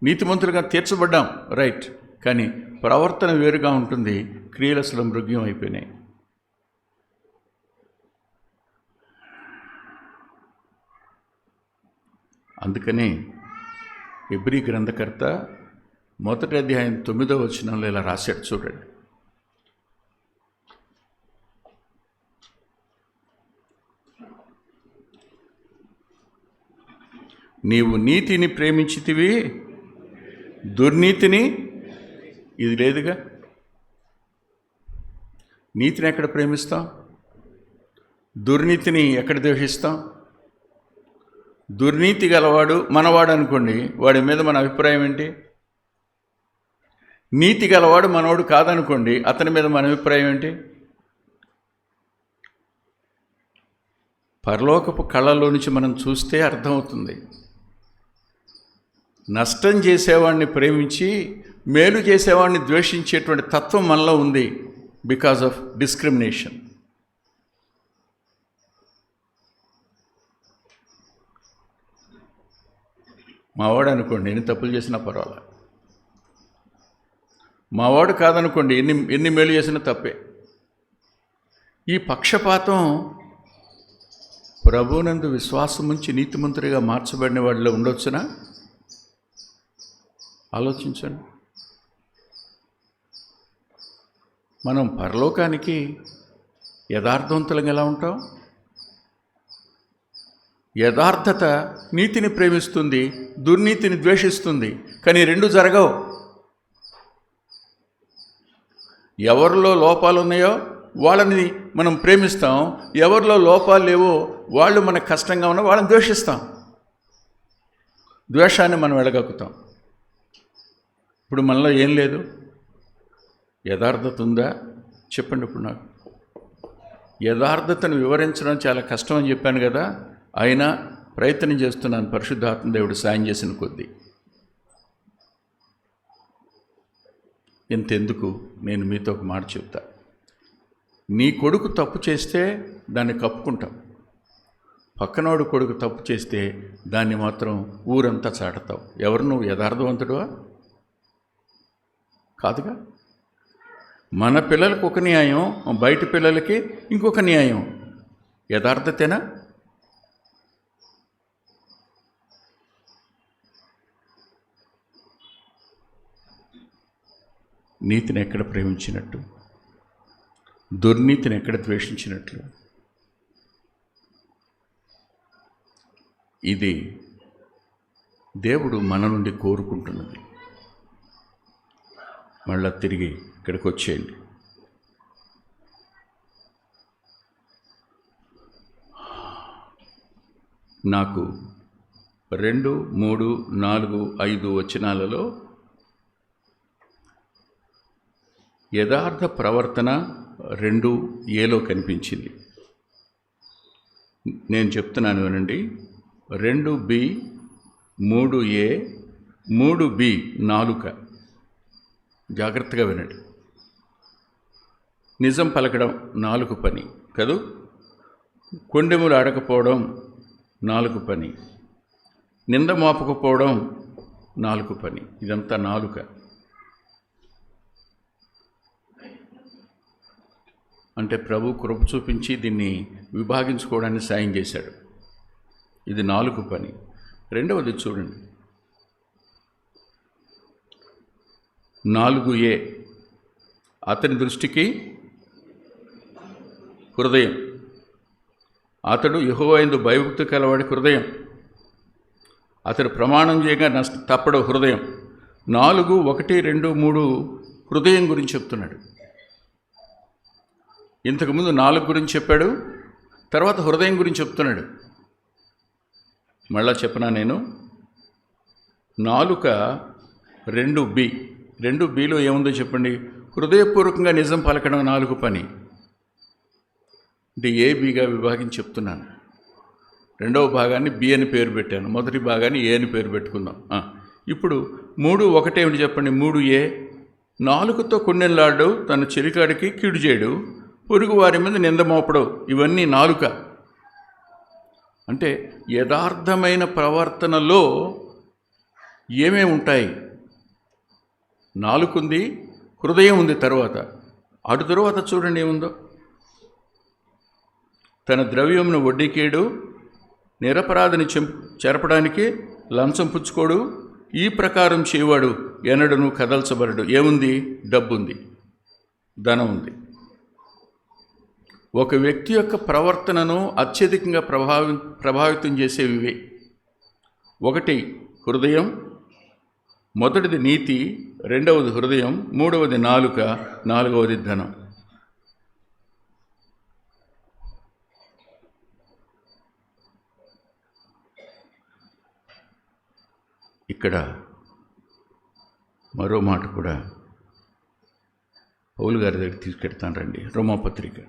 నీతిమంతులుగా తీర్చబడ్డాం, రైట్, కానీ ప్రవర్తన వేరుగా ఉంటుంది. క్రియలు అసలు మృగ్యం అయిపోయినాయి. అందుకని హెబ్రీ గ్రంథకర్త 1వ అధ్యాయం 9వ వచనంలో ఇలా రాశాడు చూడండి. నీవు నీతిని ప్రేమించితివి, దుర్నీతిని. ఇది లేదుగా. నీతిని ఎక్కడ ప్రేమిస్తాం? దుర్నీతిని ఎక్కడ ద్వేషిస్తాం? దుర్నీతి గలవాడు మనవాడు అనుకోండి, వాడి మీద మన అభిప్రాయం ఏంటి? నీతి గలవాడు మనవాడు కాదనుకోండి, అతని మీద మన అభిప్రాయం ఏంటి? పరలోకపు కళ్ళలో నుంచి మనం చూస్తే అర్థమవుతుంది. నష్టం చేసేవాడిని ప్రేమించి మేలు చేసేవాడిని ద్వేషించేటువంటి తత్వం మనలో ఉంది, బికాజ్ ఆఫ్ డిస్క్రిమినేషన్. మావాడు అనుకోండి, ఎన్ని తప్పులు చేసినా పర్వాలేదు. మావాడు కాదనుకోండి, ఎన్ని మేలు చేసినా తప్పే. ఈ పక్షపాతం ప్రభువునందు విశ్వాసం ఉంచి నీతిమంతుడిగా మార్చబడిన వాడిలో ఉండొచ్చునా? ఆలోచించండి. మనం పరలోకానికి యథార్థవంతులుగా ఎలా ఉంటాం? యథార్థత నీతిని ప్రేమిస్తుంది, దుర్నీతిని ద్వేషిస్తుంది. కానీ రెండు జరగవు. ఎవరిలో లోపాలు ఉన్నాయో వాళ్ళని మనం ప్రేమిస్తాం, ఎవరిలో లోపాలు లేవో వాళ్ళు మనకు కష్టంగా ఉన్నా వాళ్ళని ద్వేషిస్తాం. ద్వేషాన్ని మనం వెళ్ళగక్కుతాం. ఇప్పుడు మనలో ఏం లేదు? యథార్థత ఉందా? చెప్పండి. ఇప్పుడు నాకు యథార్థతను వివరించడం చాలా కష్టం అని చెప్పాను కదా, అయినా ప్రయత్నం చేస్తున్నాను, పరిశుద్ధాత్మ దేవుడు సాయం చేసిన కొద్దీ. ఇంతెందుకు, నేను మీతో ఒక మాట చెప్తా. నీ కొడుకు తప్పు చేస్తే దాన్ని కప్పుకుంటాం, పక్కనోడు కొడుకు తప్పు చేస్తే దాన్ని మాత్రం ఊరంతా చాటుతావు. ఎవరు నువ్వు? యథార్థవంతుడువా? కాదుగా. మన పిల్లలకు ఒక న్యాయం, బయట పిల్లలకి ఇంకొక న్యాయం. యథార్థతేనా? నీతిని ఎక్కడ ప్రేమించినట్టు, దుర్నీతిని ఎక్కడ ద్వేషించినట్లు? ఇది దేవుడు మన నుండి కోరుకుంటున్నది. మళ్ళా తిరిగి ఇక్కడికి వచ్చేయండి. నాకు 2, 3, 4, 5 వచనాలలో యథార్థ ప్రవర్తన 2a కనిపించింది. నేను చెప్తున్నాను వినండి. 2b, 3a, 3b నాలుక. జాగ్రత్తగా వినండి. నిజం పలకడం నాలుగు పని కదూ. కొండెములు ఆడకపోవడం నాలుగు పని, నింద మోపకపోవడం నాలుగు పని. ఇదంతా నాలుక. అంటే ప్రభు కృప చూపించి దీన్ని విభాగించుకోవడానికి సాయం చేశాడు. ఇది నాలుగు పని. రెండవది చూడండి, 4a. అతని దృష్టికి హృదయం. అతడు యెహోవా యందు భయభక్తి కలవాడి హృదయం. అతడు ప్రమాణం చేయగా తప్పడు హృదయం. 4, 1, 2, 3 హృదయం గురించి చెప్తున్నాడు. ఇంతకుముందు 4 గురించి చెప్పాడు, తర్వాత హృదయం గురించి చెప్తున్నాడు. మళ్ళా చెప్పనా నేను? నాలుక 2b. 2bలో ఏముందో చెప్పండి. హృదయపూర్వకంగా నిజం పలకడం నాలుగు పని. అంటే ఏబిగా విభాగించి చెప్తున్నాను. రెండవ భాగాన్ని బి అని పేరు పెట్టాను, మొదటి భాగాన్ని ఏ అని పేరు పెట్టుకుందాం. ఇప్పుడు 3, 1 ఏమిటి చెప్పండి. 3a. నాలుకతో కొండెల్లాడు, తన చెలికాడికి కీడు చేయడు, పొరుగు వారి మీద నింద మోపడు. ఇవన్నీ నాలుక. అంటే యథార్థమైన ప్రవర్తనలో ఏమేమి ఉంటాయి? నాలుకుంది, హృదయం ఉంది. అటు తరువాత చూడండి ఏముందో. తన ద్రవ్యమును వడ్డీకేడు, నిరపరాధిని చెరపడానికి లంచం పుచ్చుకోడు, ఈ ప్రకారం చేయవాడు ఎన్నడను కదల్చబడడు. ఏముంది? డబ్బుంది, ధనం ఉంది. ఒక వ్యక్తి యొక్క ప్రవర్తనను అత్యధికంగా ప్రభావితం చేసేవి ఇవే. 1 హృదయం, మొదటిది నీతి, రెండవది హృదయం, మూడవది నాలుక, నాలుగవది ధనం. ఇక్కడ మరో మాట కూడా పౌలు గారి దగ్గర తీసుకెళ్తాను రండి. రోమాపత్రిక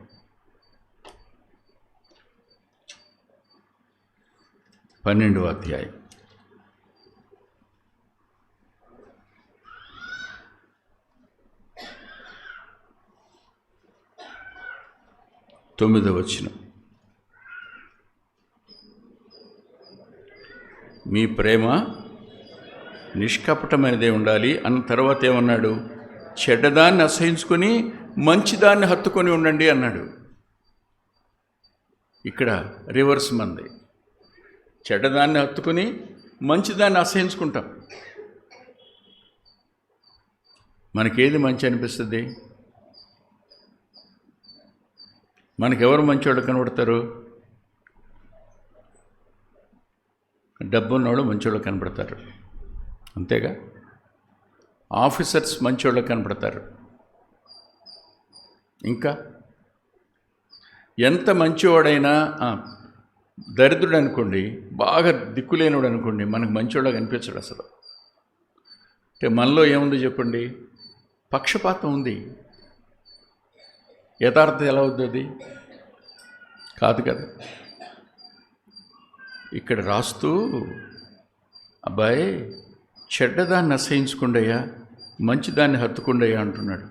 12వ అధ్యాయం 9వ వచనం. మీ ప్రేమ నిష్కపటమైనదే ఉండాలి అన్న తర్వాత ఏమన్నాడు? చెడ్డదాన్ని అసహించుకొని మంచిదాన్ని హత్తుకొని ఉండండి అన్నాడు. ఇక్కడ రివర్స్ మంది. చెడ్డదాన్ని హత్తుకొని మంచిదాన్ని అసహించుకుంటాం. మనకేది మంచి అనిపిస్తుంది? మనకెవరు మంచివాళ్ళు కనబడతారు? డబ్బున్నవాడు మంచివాళ్ళు కనబడతారు, అంతేగా. ఆఫీసర్స్ మంచివాళ్ళు కనబడతారు. ఇంకా ఎంత మంచివాడైనా దరిద్రుడు అనుకోండి, బాగా దిక్కులేనివాడు అనుకోండి, మనకు మంచివాళ్ళగా కనిపించడు అసలు. అంటే మనలో ఏముంది చెప్పండి? పక్షపాతం ఉంది. యథార్థత ఎలా అవుతుంది? అది కాదు కదా. ఇక్కడ రాస్తూ అబ్బాయి చెడ్డదాన్ని అసహించుకుండయ్యా, మంచిదాన్ని హత్తుకుండయ్యా అంటున్నాడు.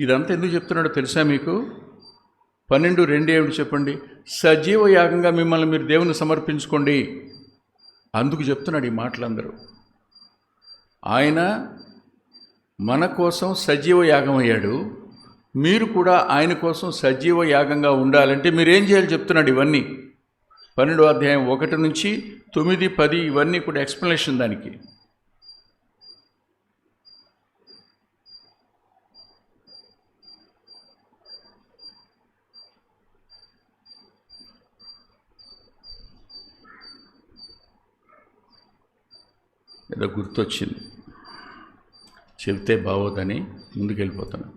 ఇదంతా ఎందుకు చెప్తున్నాడో తెలుసా మీకు? 12:2 ఏమిటి చెప్పండి? సజీవ యాగంగా మిమ్మల్ని మీరు దేవుని సమర్పించుకోండి. అందుకు చెప్తున్నాడు ఈ మాటలందరూ. ఆయన మన కోసం సజీవ యాగం అయ్యాడు. మీరు కూడా ఆయన కోసం సజీవ యాగంగా ఉండాలంటే మీరేం చేయాలి చెప్తున్నాడు. ఇవన్నీ 12వ అధ్యాయం 1 నుంచి 9, 10 ఇవన్నీ కూడా ఎక్స్ప్లెనేషన్ దానికి. ఏదో గుర్తొచ్చింది, చెబితే బాగోదని ముందుకెళ్ళిపోతున్నాను.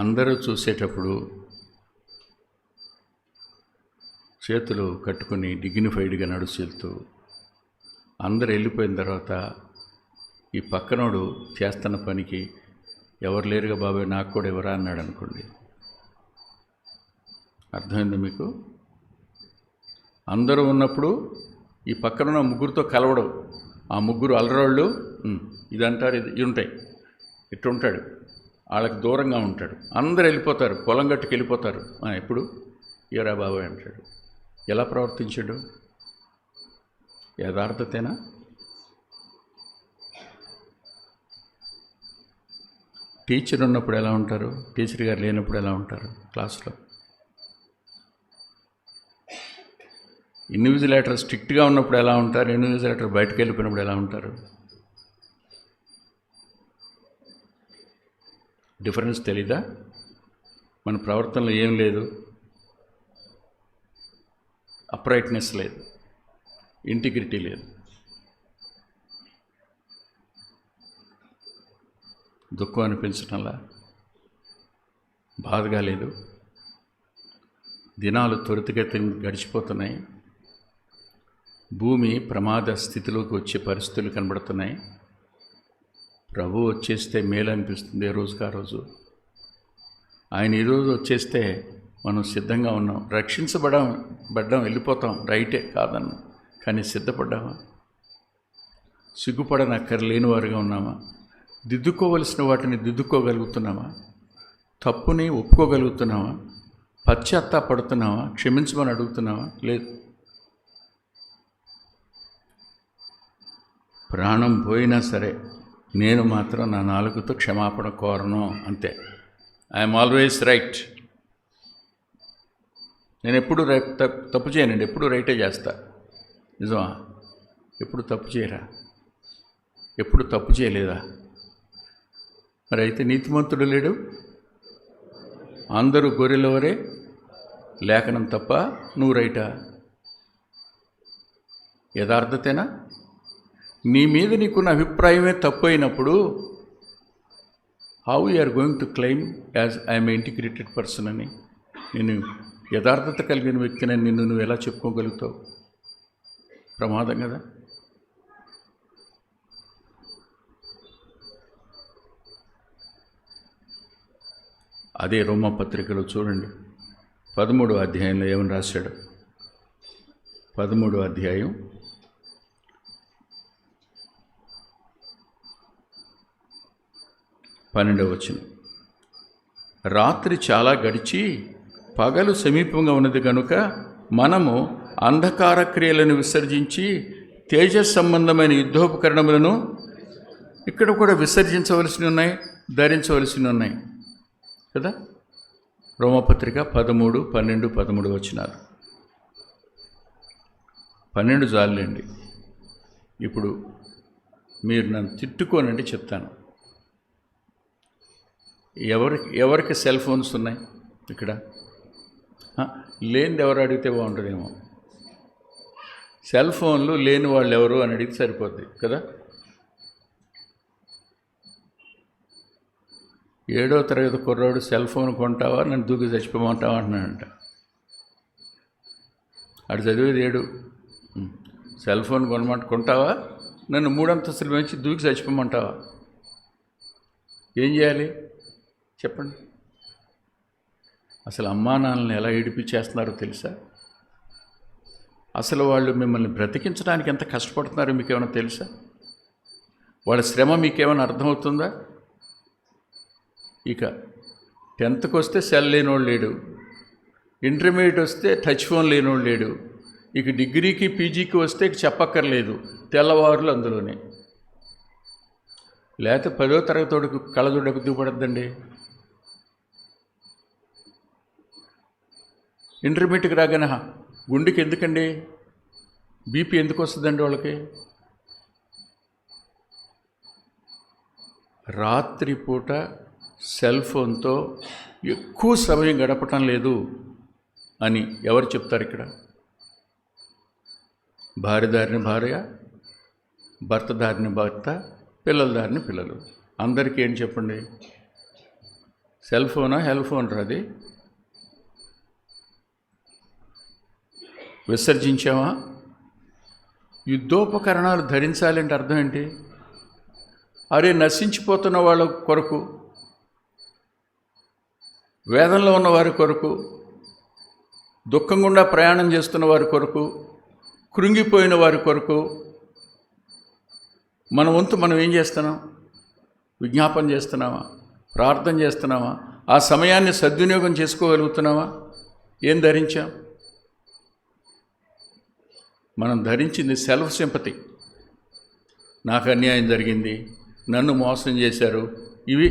అందరూ చూసేటప్పుడు చేతులు కట్టుకుని డిగ్నిఫైడ్గా నడుస్తూ అందరు వెళ్ళిపోయిన తర్వాత ఈ పక్కనోడు చేస్తున్న పనికి ఎవరు లేరుగా బాబాయ్ నాకు కూడా ఎవరా అన్నాడు అనుకోండి. అర్థమైంది మీకు? అందరూ ఉన్నప్పుడు ఈ పక్కన ముగ్గురితో కలవడం, ఆ ముగ్గురు అలరోళ్ళు ఇదంటారు, ఇది ఉంటాయి, ఇట్టుంటాడు, వాళ్ళకి దూరంగా ఉంటాడు. అందరు వెళ్ళిపోతారు, పొలం గట్టుకు వెళ్ళిపోతారు. ఎప్పుడు ఏరా బాబాయ్ అంటాడు. ఎలా ప్రవర్తించాడు? యథార్థతేనా? టీచర్ ఉన్నప్పుడు ఎలా ఉంటారు? టీచర్ గారు లేనప్పుడు ఎలా ఉంటారు? క్లాస్లో ఇన్విజిలేటర్ స్ట్రిక్ట్గా ఉన్నప్పుడు ఎలా ఉంటారు? ఇన్విజిలేటర్ బయటకు వెళ్ళిపోయినప్పుడు ఎలా ఉంటారు? డిఫరెన్స్ తెలీదా? మన ప్రవర్తనలో ఏం లేదు, అప్రైట్నెస్ లేదు, ఇంటిగ్రిటీ లేదు. దుఃఖం అనిపించటంలా, బాధగా లేదు. దినాలు త్వరితగతిన గడిచిపోతున్నాయి. భూమి ప్రమాద స్థితిలోకి వచ్చే పరిస్థితులు కనబడుతున్నాయి. ప్రభు వచ్చేస్తే మేలు అనిపిస్తుంది ఏ రోజుకి ఆ రోజు. ఆయన ఈరోజు వచ్చేస్తే మనం సిద్ధంగా ఉన్నాం. రక్షించబడ్డాం, వెళ్ళిపోతాం, రైటే కాదన్నాం. కానీ సిద్ధపడ్డామా? సిగ్గుపడనక్కర్లేని వారుగా ఉన్నామా? దిద్దుకోవలసిన వాటిని దిద్దుకోగలుగుతున్నామా? తప్పుని ఒప్పుకోగలుగుతున్నామా? పశ్చాత్తాపడుతున్నామా? క్షమించమని అడుగుతున్నామా? లేదు. ప్రాణం పోయినా సరే నేను మాత్రం నా నాలుగుతో క్షమాపణ కోరను, అంతే. I'm always right. నేను ఎప్పుడు తప్పు చేయనండి, ఎప్పుడు రైటే చేస్తా. నిజమా? ఎప్పుడు తప్పు చేయరా? ఎప్పుడు తప్పు చేయలేదా? మరి అయితే నీతిమంతుడు లేడు. అందరూ గొర్రెలవరే, లేఖనం తప్ప నువ్వు రైటా? యథార్థతేనా? నీ మీద నీకున్న అభిప్రాయమే తప్పు అయినప్పుడు how you are going to claim as I'm integrated person అని? నేను యథార్థత కలిగిన వ్యక్తిని నిన్ను నువ్వు ఎలా చెప్పుకోగలుగుతావు? ప్రమాదం కదా. అదే రోమపత్రికలో చూడండి 13వ అధ్యాయంలో ఏమని రాశాడు? 13వ అధ్యాయం 12వ వచనం. రాత్రి చాలా గడిచి పగలు సమీపంగా ఉన్నది కనుక మనము అంధకార క్రియలను విసర్జించి తేజస్ సంబంధమైన యుద్ధోపకరణములను ఇక్కడ కూడా విసర్జించవలసి ఉన్నాయి, ధరించవలసి ఉన్నాయి కదా. రోమపత్రిక 13, 12, 13 వచనాలు. 12 చాలండి. ఇప్పుడు మీరు నన్ను తిట్టుకోనండి చెప్తాను. ఎవరికి సెల్ ఫోన్స్ ఉన్నాయి ఇక్కడ? లేనిది ఎవరు అడిగితే బాగుంటుందేమో. సెల్ ఫోన్లు లేని వాళ్ళు ఎవరు అని అడిగితే సరిపోద్ది కదా. 7వ తరగతి కుర్రాడు సెల్ ఫోన్ కొంటావా, నన్ను దూకి చచ్చిపోమంటావా అంటున్నాడంట. అటు చదివేది 7. సెల్ ఫోన్ కొంటావా, నన్ను 3 అంతస్తులు పెంచి దూకి చచ్చిపోమంటావా? ఏం చేయాలి చెప్పండి? అసలు అమ్మా నాన్నల్ని ఎలా ఏడిపించేస్తున్నారో తెలుసా? అసలు వాళ్ళు మిమ్మల్ని బ్రతికించడానికి ఎంత కష్టపడుతున్నారో మీకేమైనా తెలుసా? వాళ్ళ శ్రమ మీకేమైనా అర్థమవుతుందా? ఇక 10th వస్తే సెల్ లేనోడు లేడు, ఇంటర్మీడియట్ వస్తే టచ్ ఫోన్ లేనోడు లేడు, ఇక డిగ్రీకి పీజీకి వస్తే చెప్పక్కర్లేదు, తెల్లవారులు అందులోనే. లేకపోతే 10వ తరగతోడికి కళ్ళజోడు దిగుపడద్దండి. ఇంటర్మీడియట్కి రాగానే గుండెకి ఎందుకండి, బీపీ ఎందుకు వస్తుందండి వాళ్ళకి? రాత్రిపూట సెల్ ఫోన్తో ఎక్కువ సమయం గడపటం లేదు అని ఎవరు చెప్తారు ఇక్కడ? భార్య దారిని భార్య, భర్త దారిని భర్త, పిల్లల దారిని పిల్లలు. అందరికీ ఏం చెప్పండి? సెల్ ఫోనా హెల్ ఫోన్ రాది? విసర్జించావా? యుద్ధోపకరణాలు ధరించాలంటే అర్థం ఏంటి? అరే నశించిపోతున్న వాళ్ళ కొరకు, వేదనలో ఉన్న వారి కొరకు, దుఃఖం గుండా ప్రయాణం చేస్తున్న వారి కొరకు, కృంగిపోయిన వారి కొరకు మన వంతు మనం ఏం చేస్తున్నాం? విజ్ఞాపన చేస్తున్నావా? ప్రార్థన చేస్తున్నావా? ఆ సమయాన్ని సద్వినియోగం చేసుకోగలుగుతున్నావా? ఏం ధరించాం? మనం ధరించింది సెల్ఫ్ సింపతి. నాకు అన్యాయం జరిగింది, నన్ను మోసం చేశారు. ఇవి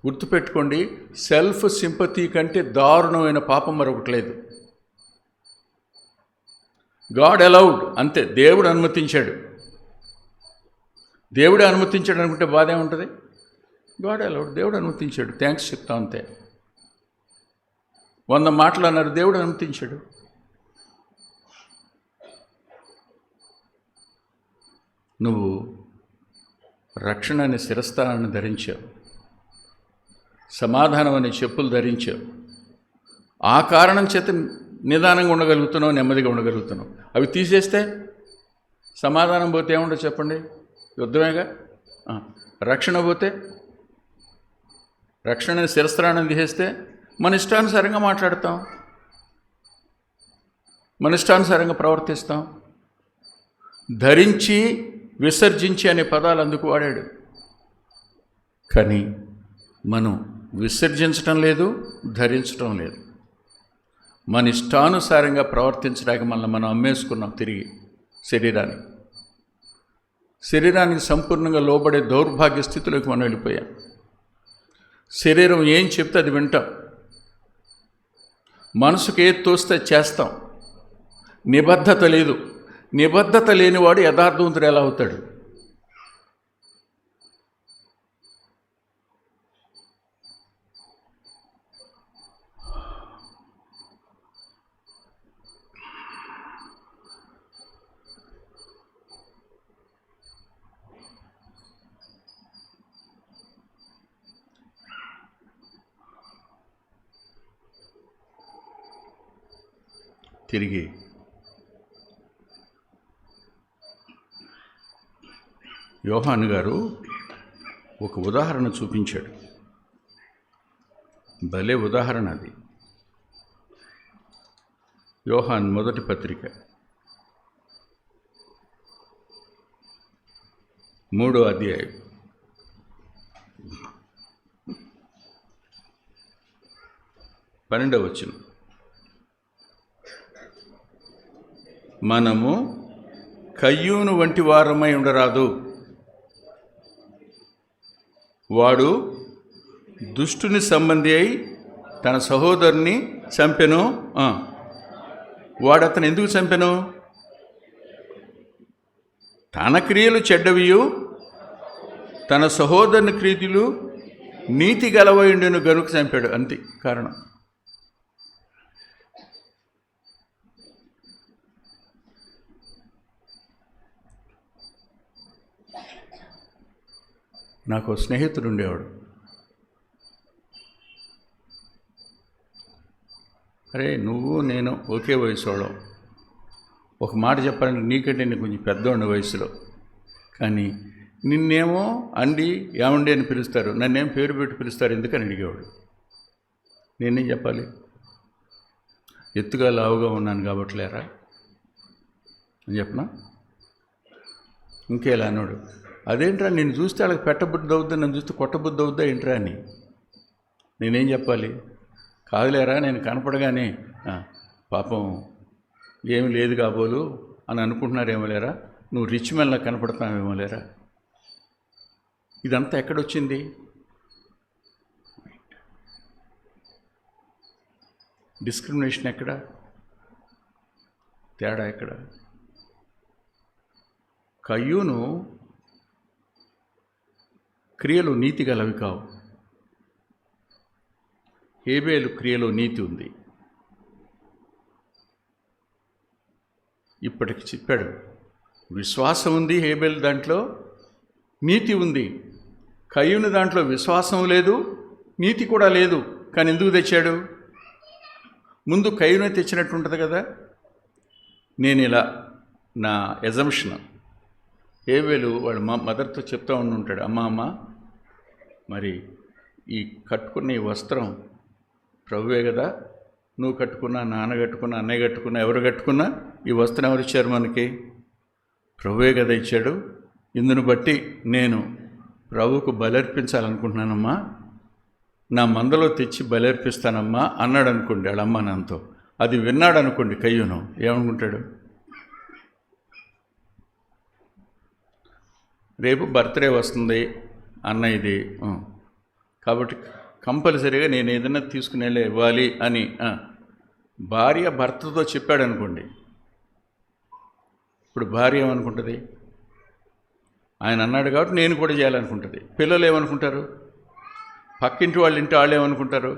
గుర్తుపెట్టుకోండి. సెల్ఫ్ సింపతి కంటే దారుణమైన పాపం మరొకటి లేదు. గాడ్ అలౌడ్, అంతే. దేవుడు అనుమతించాడు. దేవుడే అనుమతించాడు అనుకుంటే బాధ ఏముంటుంది? గాడ్ అలౌడ్, దేవుడు అనుమతించాడు, థ్యాంక్స్ చెప్తాం అంతే. 100 మాటలు అన్నారు, దేవుడు అనుమతించాడు. నువ్వు రక్షణ అనే శిరస్థానాన్ని ధరించావు, సమాధానం అనే చెప్పులు ధరించావు. ఆ కారణం చేత నిదానంగా ఉండగలుగుతున్నావు, నెమ్మదిగా ఉండగలుగుతున్నావు. అవి తీసేస్తే సమాధానం పోతే ఏముండో చెప్పండి? యుద్ధమేగా. రక్షణ పోతే, రక్షణ శిరస్త్రాన్ని తీసేస్తే మన ఇష్టానుసారంగా మాట్లాడతాం, మన ఇష్టానుసారంగా ప్రవర్తిస్తాం. ధరించి విసర్జించి అనే పదాలు అందుకు వాడాడు. కానీ మనం విసర్జించటం లేదు, ధరించటం లేదు. మన ఇష్టానుసారంగా ప్రవర్తించడానికి మనం అమ్మేసుకున్నాం తిరిగి శరీరానికి సంపూర్ణంగా లోబడే దౌర్భాగ్య స్థితిలోకి మనం వెళ్ళిపోయాం. శరీరం ఏం చెప్తే అది వింటాం, మనసుకు ఏది తోస్తే చేస్తాం. నిబద్ధత లేదు. నిబద్ధత లేనివాడు యథార్థవంతుడు ఎలా అవుతాడు? తిరిగి యోహాను గారు ఒక ఉదాహరణ చూపించాడు. భలే ఉదాహరణ అది. యోహాను మొదటి పత్రిక 3వ అధ్యాయం 12వ వచనం. మనము కయ్యూను వంటి వారమై ఉండరాదు. వాడు దుష్టుని సంబంధి అయి తన సహోదరుని చంపెను. వాడు అతను ఎందుకు చంపెను? తన క్రియలు చెడ్డవియు తన సహోదరుని క్రియలు నీతి గలవయుండును గనుక చంపాడు. అంతే కారణం. నాకు స్నేహితుడు ఉండేవాడు. అరే, నువ్వు నేను ఒకే వయసు వాళ్ళం. ఒక మాట చెప్పాలంటే నీకంటే నేను కొంచెం పెద్దవాడిని వయసులో, కానీ నిన్నేమో అండి ఏమండి అని పిలుస్తారు, నన్నేం పేరు పెట్టి పిలుస్తారు ఎందుకని అడిగేవాడు. నేనేం చెప్పాలి? ఎత్తుగా లావుగా ఉన్నాను కాబట్టి లేరా అని చెప్పనా? ఇంకేలా అన్నాడు, అదేంట్రా నిన్ను చూస్తే వాళ్ళకి పెట్టబుద్ధి అవుద్దా, నన్ను చూస్తే కొట్టబుద్ధి అవుద్దా ఏంట్రా అని. నేనేం చెప్పాలి? కాదులేరా, నేను కనపడగానే పాపం ఏమి లేదు కాబోలు అని అనుకుంటున్నారేమో లేరా, నువ్వు రిచ్ మెన్లా కనపడతావేమో లేరా. ఇదంతా ఎక్కడొచ్చింది? డిస్క్రిమినేషన్ ఎక్కడ? తేడా ఎక్కడ? కయ్యూను క్రియలు నీతి గలవి కావు. హేబేలు క్రియలో నీతి ఉంది. ఇప్పటికి చెప్పాడు, విశ్వాసం ఉంది హేబేలు దాంట్లో, నీతి ఉంది. కయ్యూను దాంట్లో విశ్వాసం లేదు, నీతి కూడా లేదు. కానీ ఎందుకు తెచ్చాడు? ముందు కయ్యూనే తెచ్చినట్టు ఉంటుంది కదా. నేను ఇలా నా ఎజంప్షన్, హేబేలు వాళ్ళ మదర్తో చెప్తూ ఉండుంటాడు, అమ్మ మరి ఈ కట్టుకున్న ఈ వస్త్రం ప్రభువే కదా, నువ్వు కట్టుకున్నా, నాన్న కట్టుకున్నా, అన్నయ్య కట్టుకున్నా, ఎవరు కట్టుకున్నా ఈ వస్త్రం ఎవరు ఇచ్చారు మనకి? ప్రభువే కదా ఇచ్చాడు. ఇందును బట్టి నేను ప్రభువుకు బలర్పించాలనుకుంటున్నానమ్మా, నా మందలో తెచ్చి బలర్పిస్తానమ్మా అన్నాడు అనుకోండి వాళ్ళమ్మ నాన్నతో. అది విన్నాడు అనుకోండి కయ్యూను, ఏమనుకుంటాడు? రేపు బర్త్డే వస్తుంది అన్నయ్యది, కాబట్టి కంపల్సరీగా నేను ఏదైనా తీసుకుని వెళ్ళి ఇవ్వాలి అని భార్య భర్తతో చెప్పాడు అనుకోండి. ఇప్పుడు భార్య ఏమనుకుంటుంది? ఆయన అన్నాడు కాబట్టి నేను కూడా చేయాలనుకుంటుంది. పిల్లలు ఏమనుకుంటారు? పక్కింటి వాళ్ళ ఇంటి వాళ్ళు ఏమనుకుంటారు?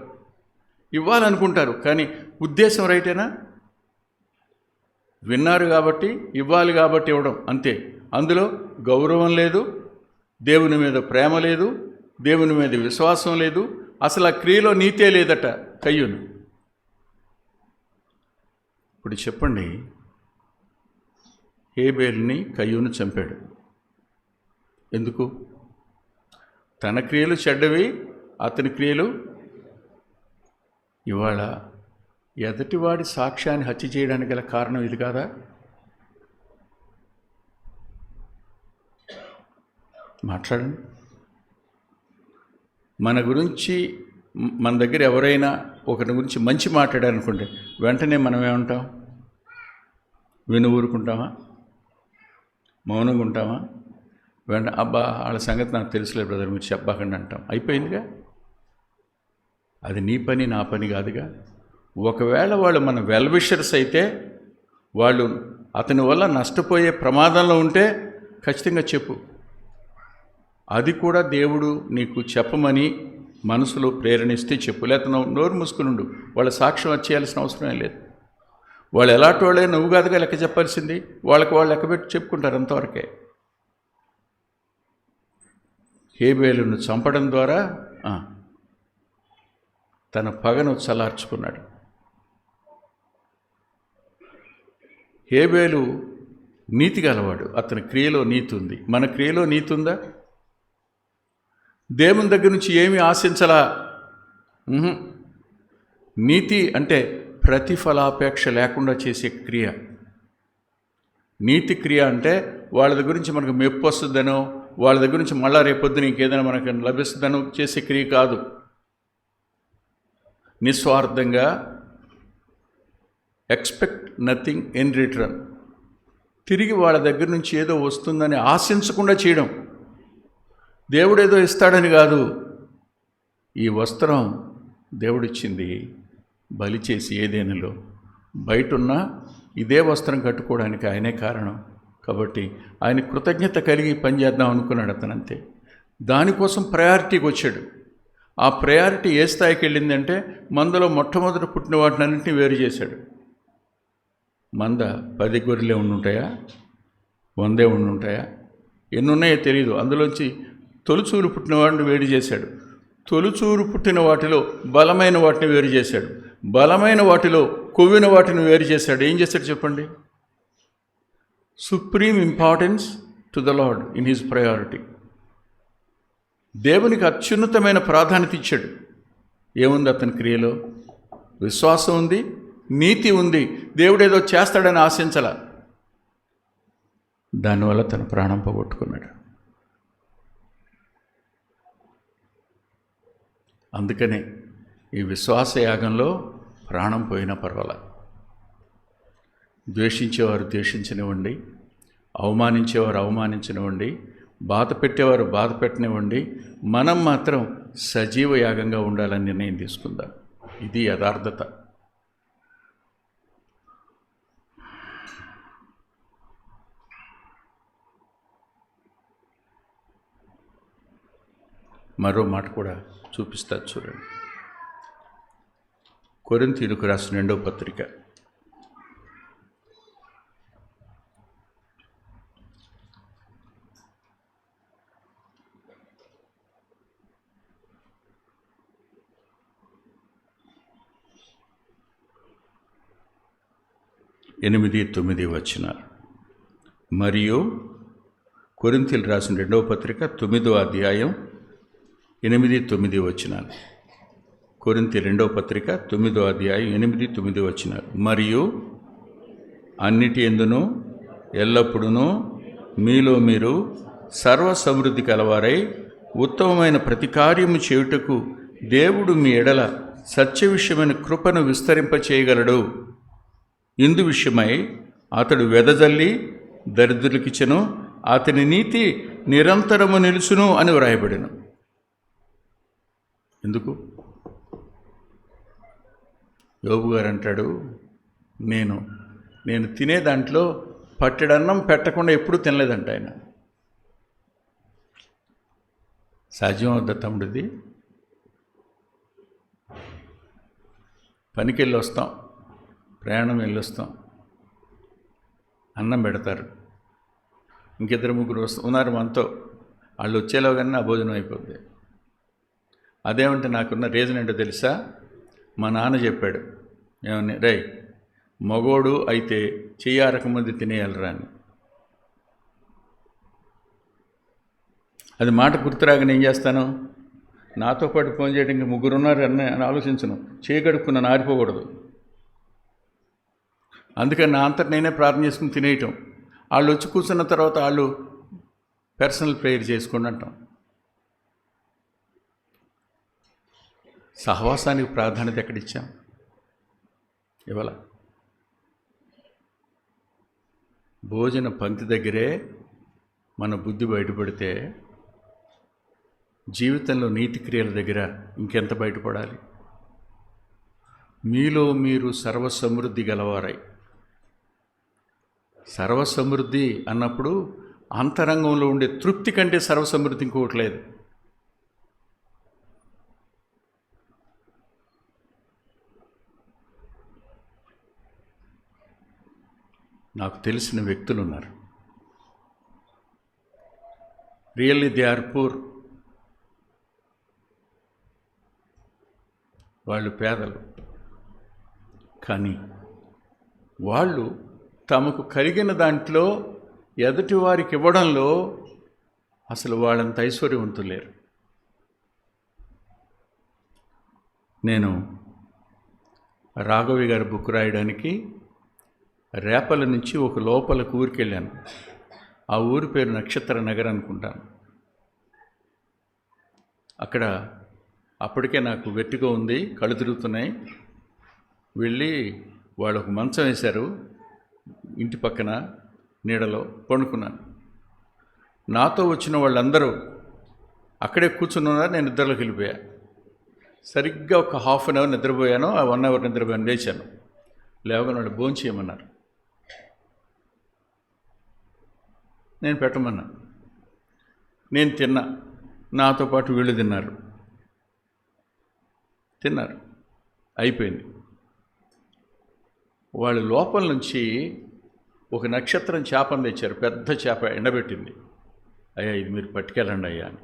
ఇవ్వాలనుకుంటారు, కానీ ఉద్దేశం రైటేనా? విన్నారు కాబట్టి ఇవ్వాలి కాబట్టి ఇవ్వడం అంతే. అందులో గౌరవం లేదు, దేవుని మీద ప్రేమ లేదు, దేవుని మీద విశ్వాసం లేదు, అసలు ఆ క్రియలో నీతే లేదట కయ్యూను. ఇప్పుడు చెప్పండి, హేబేలుని కయ్యూను చంపాడు ఎందుకు? తన క్రియలు చెడ్డవి, అతని క్రియలు. ఇవాళ ఎదుటివాడి సాక్ష్యాన్ని హత్య చేయడానికి గల కారణం ఇది కాదా? మాట్లాడండి. మన గురించి, మన దగ్గర ఎవరైనా ఒకరి గురించి మంచి మాట్లాడారనుకోండి, వెంటనే మనం ఏమంటాం? విను ఊరుకుంటామా? మౌనంగా ఉంటామా? వెంట అబ్బా వాళ్ళ సంగతి నాకు తెలుసులేదు బ్రదర్, మీరు చెప్పకండి అంటాం. అయిపోయిందిగా. అది నీ పని నా పని కాదుగా. ఒకవేళ వాళ్ళు మన వెల్ విషర్స్ అయితే, వాళ్ళు అతని వల్ల నష్టపోయే ప్రమాదంలో ఉంటే ఖచ్చితంగా చెప్పు. అది కూడా దేవుడు నీకు చెప్పమని మనసులో ప్రేరణిస్తే చెప్పు. లేకపోతే నోరు మూసుకునుండు. వాళ్ళ సాక్ష్యం వచ్చేయాల్సిన అవసరమే లేదు. వాళ్ళు ఎలాంటి వాళ్ళే, నువ్వు కాదుగా లెక్క చెప్పాల్సింది. వాళ్ళకి వాళ్ళు లెక్కబెట్టి చెప్పుకుంటారు, అంతవరకే. హేబేలును చంపడం ద్వారా తన పగను చల్లార్చుకున్నాడు. హేబేలు నీతి గలవాడు, అతని క్రియలో నీతి ఉంది. మన క్రియలో నీతి ఉందా? దేవుని దగ్గర నుంచి ఏమీ ఆశించలా. నీతి అంటే ప్రతిఫలాపేక్ష లేకుండా చేసే క్రియ. నీతి క్రియ అంటే వాళ్ళ దగ్గర నుంచి మనకు మెప్పు వస్తుందనో, వాళ్ళ దగ్గర నుంచి మళ్ళా రేపొద్దున ఇంకేదైనా మనకు లభిస్తుందనో చేసే క్రియ కాదు. నిస్వార్థంగా ఎక్స్పెక్ట్ నథింగ్ ఇన్ రిటర్న్, తిరిగి వాళ్ళ దగ్గర నుంచి ఏదో వస్తుందని ఆశించకుండా చేయడం. దేవుడు ఏదో ఇస్తాడని కాదు. ఈ వస్త్రం దేవుడిచ్చింది బలి చేసి ఏదేనులో, బయటున్నా ఇదే వస్త్రం కట్టుకోవడానికి ఆయనే కారణం. కాబట్టి ఆయన కృతజ్ఞత కలిగి పనిచేద్దాం అనుకున్నాడు అతనంతే. దానికోసం ప్రయారిటీకి వచ్చాడు. ఆ ప్రయారిటీ ఏ స్థాయికి వెళ్ళిందంటే, మందలో మొట్టమొదట పుట్టిన వాటినన్నింటినీ వేరు చేశాడు. మంద 10 గొర్రెలే ఉండుంటాయా, 100 ఉండుంటాయా, ఎన్ని ఉన్నాయో తెలియదు. అందులోంచి తొలుచూరు పుట్టిన వాటిని వేరు చేశాడు. తొలుచూరు పుట్టిన వాటిలో బలమైన వాటిని వేరు చేశాడు. బలమైన వాటిలో కొవ్విన వాటిని వేరు చేశాడు. ఏం చేశాడు చెప్పండి? Supreme importance to the lord in his priority. దేవునికి అత్యున్నతమైన ప్రాధాన్యత ఇచ్చాడు. ఏముంది అతని క్రియలో? విశ్వాసం ఉంది, నీతి ఉంది. దేవుడు ఏదో చేస్తాడని ఆశించాల. దానివల్ల తన ప్రాణం పోగొట్టుకున్నాడు. అందుకనే ఈ విశ్వాస యాగంలో ప్రాణం పోయినా పర్వాలా. ద్వేషించేవారు ద్వేషించనివ్వండి, అవమానించేవారు అవమానించనివ్వండి, బాధ పెట్టేవారు బాధ పెట్టనివ్వండి, మనం మాత్రం సజీవ యాగంగా ఉండాలని నిర్ణయం తీసుకుందాం. ఇది యథార్థత. మరో మాట కూడా చూపిస్తారు చూడండి. కొరింథీయులకు రాసిన 2వ పత్రిక 8-9 వచనాలు. మరియు కొరింథీయులకు రాసిన 2వ పత్రిక 9వ అధ్యాయం 8-9 వచనాలు. కొరింథీ 2వ పత్రిక 9వ అధ్యాయం 8-9 వచనాలు. మరియు అన్నిటి యందును ఎల్లప్పుడూ మీలో మీరు సర్వ సమృద్ధి కలవారై ఉత్తమమైన ప్రతి కార్యము చేయుటకు దేవుడు మీ ఎడల సత్య విషయమైన కృపను విస్తరింపచేయగలడు. ఇందు విషయమై అతడు వెదజల్లి దరిద్రులకిచ్చెను, అతని నీతి నిరంతరము నిలుచును అని వ్రాయబడెను. ఎందుకు? యోబు గారు అంటాడు, నేను తినే దాంట్లో పట్టెడన్నం పెట్టకుండా ఎప్పుడూ తినలేదంట ఆయన. సాధ్యం అవుద్దా తమ్ముడిది? పనికి వెళ్ళి వస్తాం, ప్రయాణం వెళ్ళొస్తాం, అన్నం పెడతారు, ఇంకిద్దరు ముగ్గురు ఉన్నారు మనతో, వాళ్ళు వచ్చేలోగానే నా భోజనం అయిపోద్ది. అదేమంటే నాకున్న రీజన్ ఏంటో తెలుసా? మా నాన్న చెప్పాడు, ఏమని, రేయ్ మగోడు అయితే చెయ్యారకముందు తినేయాలరా అని. అది మాట గుర్తురాగానే ఏం చేస్తాను? నాతో పాటు ఫోన్ చేయడానికి ముగ్గురు ఉన్నారు అని ఆలోచించను. చేయగడుక్కున్నాను, ఆరిపోకూడదు. అందుకని నా అంతటి నేనే ప్రార్థన చేసుకుని తినేయటం. వాళ్ళు వచ్చి కూర్చున్న తర్వాత వాళ్ళు పర్సనల్ ప్రేయర్ చేసుకోండి అంటాం. సహవాసానికి ప్రాధాన్యత ఎక్కడిచ్చాం? ఇవాళ భోజన పంక్తి దగ్గరే మన బుద్ధి బయటపడితే జీవితంలో నీతి క్రియల దగ్గర ఇంకెంత బయటపడాలి? మీలో మీరు సర్వసమృద్ధి గలవారై. సర్వసమృద్ధి అన్నప్పుడు అంతరంగంలో ఉండే తృప్తి కంటే సర్వసమృద్ధి ఇంకోటి లేదు. నాకు తెలిసిన వ్యక్తులు ఉన్నారు, రియల్లీ దే ఆర్ పూర్. వాళ్ళు పేదలు, కానీ వాళ్ళు తమకు కలిగిన దాంట్లో ఎదుటి వారికి ఇవ్వడంలో అసలు వాళ్ళంత ఐశ్వర్యవంతులు లేరు. నేను రాఘవి గారి బుక్ రాయడానికి రేపల నుంచి ఒక లోపలికి ఊరికి వెళ్ళాను. ఆ ఊరి పేరు నక్షత్ర నగర్ అనుకుంటాను. అక్కడ అప్పటికే నాకు వెట్టుగా ఉంది, కళ్ళు తిరుగుతున్నాయి. వెళ్ళి వాళ్ళు ఒక మంచం వేశారు, ఇంటి పక్కన నీడలో పండుకున్నాను. నాతో వచ్చిన వాళ్ళందరూ అక్కడే కూర్చున్నారు. నేను నిద్రలోకి వెళ్ళిపోయా. సరిగ్గా ఒక హాఫ్ అన్ అవర్ నిద్రపోయాను. ఆ 1 అవర్ నిద్రపోయాను. లేచాను. లేవగానే వాళ్ళు భోజనం చేయమన్నారు. నేను పెట్టమన్నా. నేను తిన్నా. నాతో పాటు వీళ్ళు తిన్నారు. అయిపోయింది. వాళ్ళు లోపల నుంచి ఒక నక్షత్రం చేపను తెచ్చారు. పెద్ద చేప ఎండబెట్టింది. అయ్యా ఇది మీరు పట్టుకెళ్ళండి అయ్యా అని.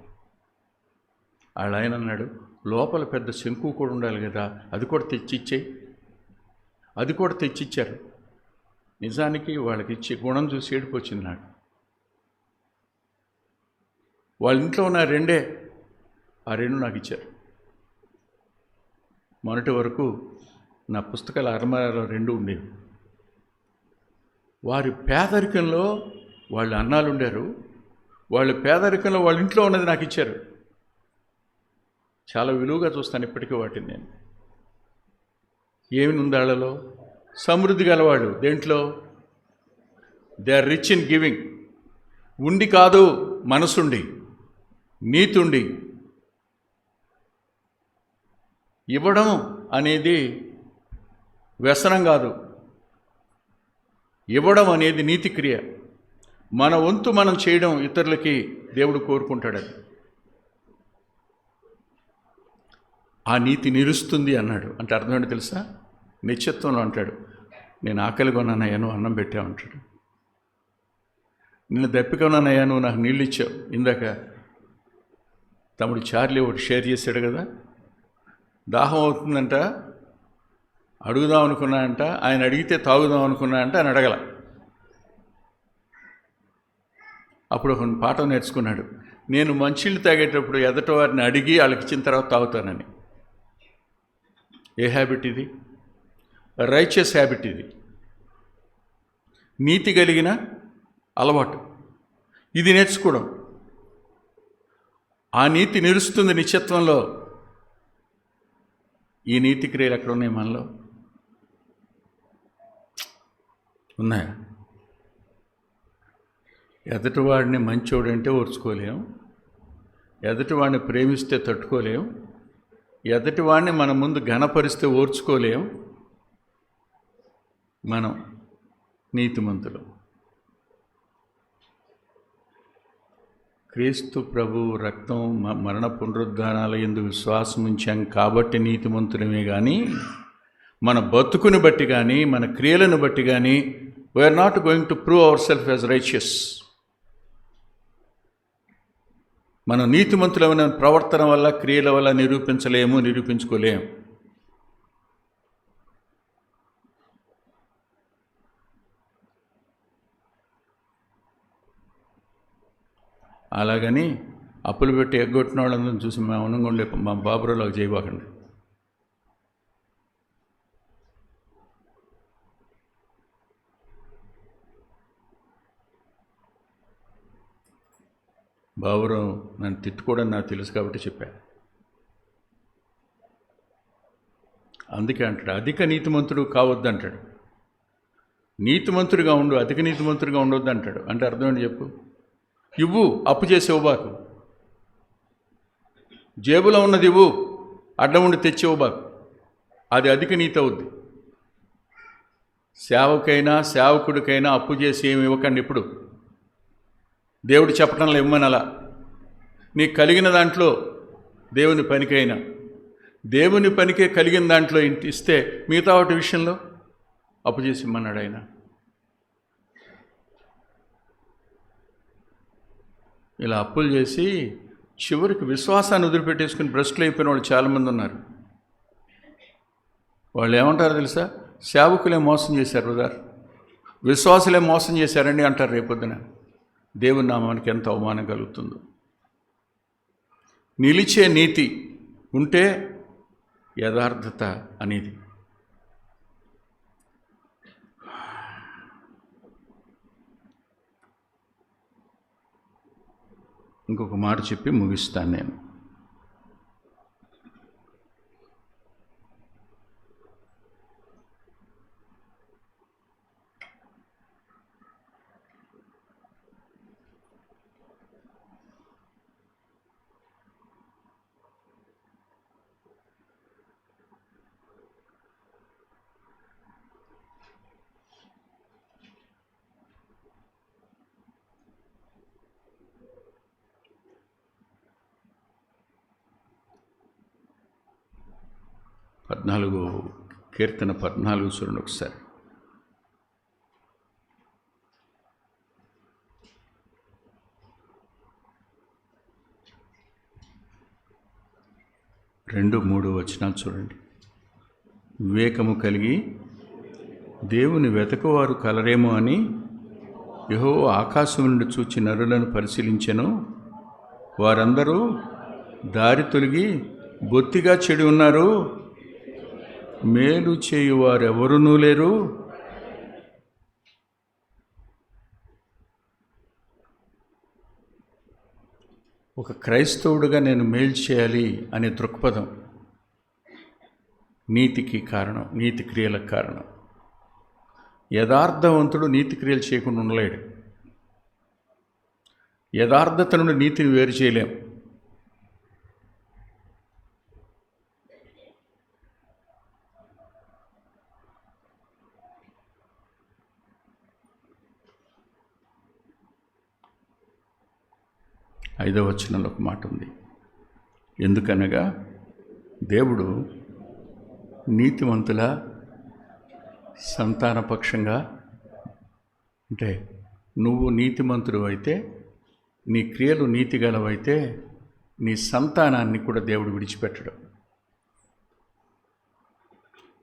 వాళ్ళ ఆయన అన్నాడు, లోపల పెద్ద శంకు కూడా ఉండాలి కదా, అది కూడా తెచ్చిచ్చేయి. అది కూడా తెచ్చిచ్చారు. నిజానికి వాళ్ళకి ఇచ్చే గుణం చూసి ఏడుపు వచ్చింది నాకు. వాళ్ళ ఇంట్లో ఉన్న 2 ఆ 2 నాకు ఇచ్చారు. మొన్నటి వరకు నా పుస్తకాల అరమారాలో 2 ఉండేవి. వారి పేదరికంలో వాళ్ళు అన్నాలు ఉండారు. వాళ్ళ పేదరికంలో వాళ్ళ ఇంట్లో ఉన్నది నాకు ఇచ్చారు. చాలా విలువగా చూస్తాను ఇప్పటికీ వాటిని. నేను ఏమి ఉంది వాళ్ళలో? సమృద్ధి గలవాళ్ళు. దేంట్లో? They are rich in giving. ఉండి కాదు, మనసుండి, నీతుండి. ఇవ్వడం అనేది వ్యసనం కాదు, ఇవ్వడం అనేది నీతి క్రియ. మన వంతు మనం చేయడం ఇతరులకి దేవుడు కోరుకుంటాడు. ఆ నీతి నిలుస్తుంది అన్నాడు. అంటే అర్థం ఏంటో తెలుసా? నిత్యత్వంలో అంటాడు, నేను ఆకలి కొన్నానయ్యా, నువ్వు అన్నం పెట్టావు అంటాడు. నిన్ను దప్పికొన్నానయ్యా, నువ్వు నాకు నీళ్ళు ఇచ్చావు. ఇందాక తమ్ముడు చార్లీ ఒకటి షేర్ చేశాడు కదా, దాహం అవుతుందంట, అడుగుదాం అనుకున్నా అంట, ఆయన అడిగితే తాగుదాం అనుకున్నా అంట, ఆయన అడగల. అప్పుడు ఒక పాఠం నేర్చుకున్నాడు, నేను మంచిళ్ళు తాగేటప్పుడు ఎదట వారిని అడిగి వాళ్ళకి ఇచ్చిన తర్వాత తాగుతానని. ఏ హ్యాబిట్ ఇది? రైచియస్ హ్యాబిట్ ఇది. నీతి కలిగిన అలవాటు. ఇది నేర్చుకోవడం. ఆ నీతి నిలుస్తుంది నిత్యత్వంలో. ఈ నీతి క్రియలు ఎక్కడ ఉన్నాయి మనలో? ఉన్నాయా? ఎదుటివాడిని మంచోడంటే ఓర్చుకోలేం, ఎదుటివాడిని ప్రేమిస్తే తట్టుకోలేం, ఎదుటివాడిని మన ముందు ఘనపరిస్తే ఓర్చుకోలేం. మనం నీతిమంతులు. క్రీస్తు ప్రభు రక్తం మరణ పునరుద్ధానాల యందు విశ్వాసం ఉంచాం కాబట్టి నీతిమంతులమే కానీ మన బతుకుని బట్టి కానీ మన క్రియలను బట్టి కానీ we are not going to prove our self as righteous. మనం నీతిమంతులమైన ప్రవర్తన వల్ల, క్రియల వల్ల నిరూపించుకోలేము. అలాగని అప్పులు పెట్టి ఎగ్గొట్టిన వాళ్ళందరం చూసి మౌనంగా ఉండే మా బాబురాలకు చేయబాకండి. బాబురావు నన్ను తిట్టుకోవడం నాకు తెలుసు కాబట్టి చెప్పాను. అందుకే అంటాడు, అధిక నీతిమంతుడు కావద్దు అంటాడు. నీతిమంతుడిగా ఉండు, అధిక నీతిమంతుడిగా ఉండొద్దు అంటాడు. అంటే అర్థం ఏంటి చెప్పు? ఇవ్వు, అప్పు చేసి ఇవ్వబాకు. జేబులో ఉన్నది ఇవ్వు, అడ్డం ఉండి తెచ్చి ఇవ్వబాకు. అది అధిక నీతి అవుద్ది. సేవకుడికైనా అప్పు చేసి ఏమి ఇవ్వకండి. ఇప్పుడు దేవుడు చెప్పడంలో ఇవ్వమని అలా. నీకు కలిగిన దాంట్లో దేవుని పనికైనా, దేవుని పనికే కలిగిన దాంట్లో ఇస్తే మిగతా వాటి విషయంలో అప్పు చేసి ఇమ్మన్నాడు ఆయన. ఇలా అప్పులు చేసి చివరికి విశ్వాసాన్ని వదిలిపెట్టేసుకుని భ్రష్టులు అయిపోయిన వాళ్ళు చాలామంది ఉన్నారు. వాళ్ళు ఏమంటారో తెలుసా? సేవకులే మోసం చేశారు బ్రదర్, విశ్వాసులే మోసం చేశారండి అంటారు రేపొద్దున. దేవుని నామానికి ఎంత అవమానం కలుగుతుందో. నిలిచే నీతి ఉంటే యథార్థత అనేది. ఇంకొక మాట చెప్పి ముగిస్తాను నేను. కీర్తన 14 చూడండి ఒకసారి. రెండు మూడు వచనాలు చూడండి. వివేకము కలిగి దేవుని వెతకువారు కలరేమో అని యెహోవా ఆకాశం నుండి చూచి నరులను పరిశీలించెను. వారందరూ దారి తొలగి బొత్తిగా చెడి ఉన్నారు, మేలు చేయువారెవరునూ లేరు. ఒక క్రైస్తవుడిగా నేను మేలు చేయాలి అనే దృక్పథం నీతికి కారణం, నీతి క్రియలకు కారణం. యథార్థవంతుడు నీతి క్రియలు చేయకుండా ఉండలేడు. యథార్థత నుండి నీతిని వేరు చేయలేం. ఐదవ వచనంలో ఒక మాట ఉంది. ఎందుకనగా దేవుడు నీతిమంతుల సంతానపక్షంగా, అంటే నువ్వు నీతిమంతుడు అయితే, నీ క్రియలు నీతిగలవైతే నీ సంతానాన్ని కూడా దేవుడు విడిచిపెట్టడు.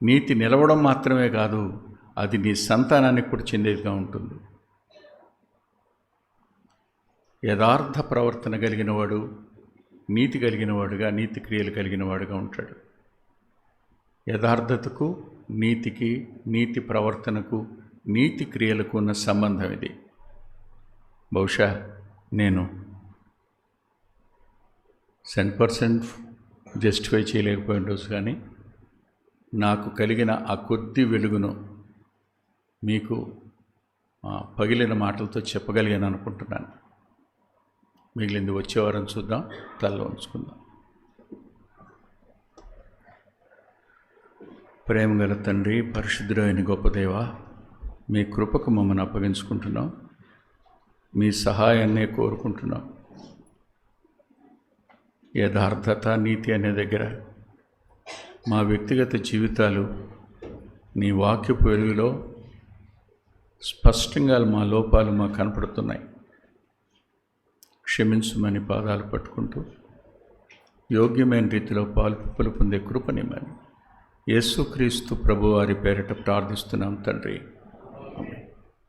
నీతి నిలవడం మాత్రమే కాదు, అది నీ సంతానానికి కూడా చెందేదిగా ఉంటుంది. యథార్థ ప్రవర్తన కలిగినవాడు నీతి కలిగినవాడుగా, నీతి క్రియలు కలిగినవాడుగా ఉంటాడు. యథార్థతకు, నీతికి, నీతి ప్రవర్తనకు, నీతి క్రియలకు ఉన్న సంబంధం ఇది. బహుశా నేను 100% జస్టిఫై చేయలేకపోయిన రోజు, కానీ నాకు కలిగిన ఆ కొద్ది వెలుగును మీకు పగిలిన మాటలతో చెప్పగలిగాను అనుకుంటున్నాను. మిగిలింది వచ్చేవారం చూద్దాం. తలలో ఉంచుకుందాం. ప్రేమగల తండ్రి, పరిశుద్ధుడైన గొప్ప దేవ, మీ కృపకు మమ్మల్ని అప్పగించుకుంటున్నాం. మీ సహాయాన్నే కోరుకుంటున్నాం. యథార్థత, నీతి అనే దగ్గర మా వ్యక్తిగత జీవితాలు నీ వాక్యపు వెలుగులో స్పష్టంగా మా లోపాలు మాకు కనపడుతున్నాయి. క్షమించమని పాదాలు పట్టుకుంటూ యోగ్యమైన రీతిలో పాలు పొందే కృపనిమ్మని యేసుక్రీస్తు ప్రభువారి పేరిట ప్రార్థిస్తున్నాం తండ్రి. ఆమేన్.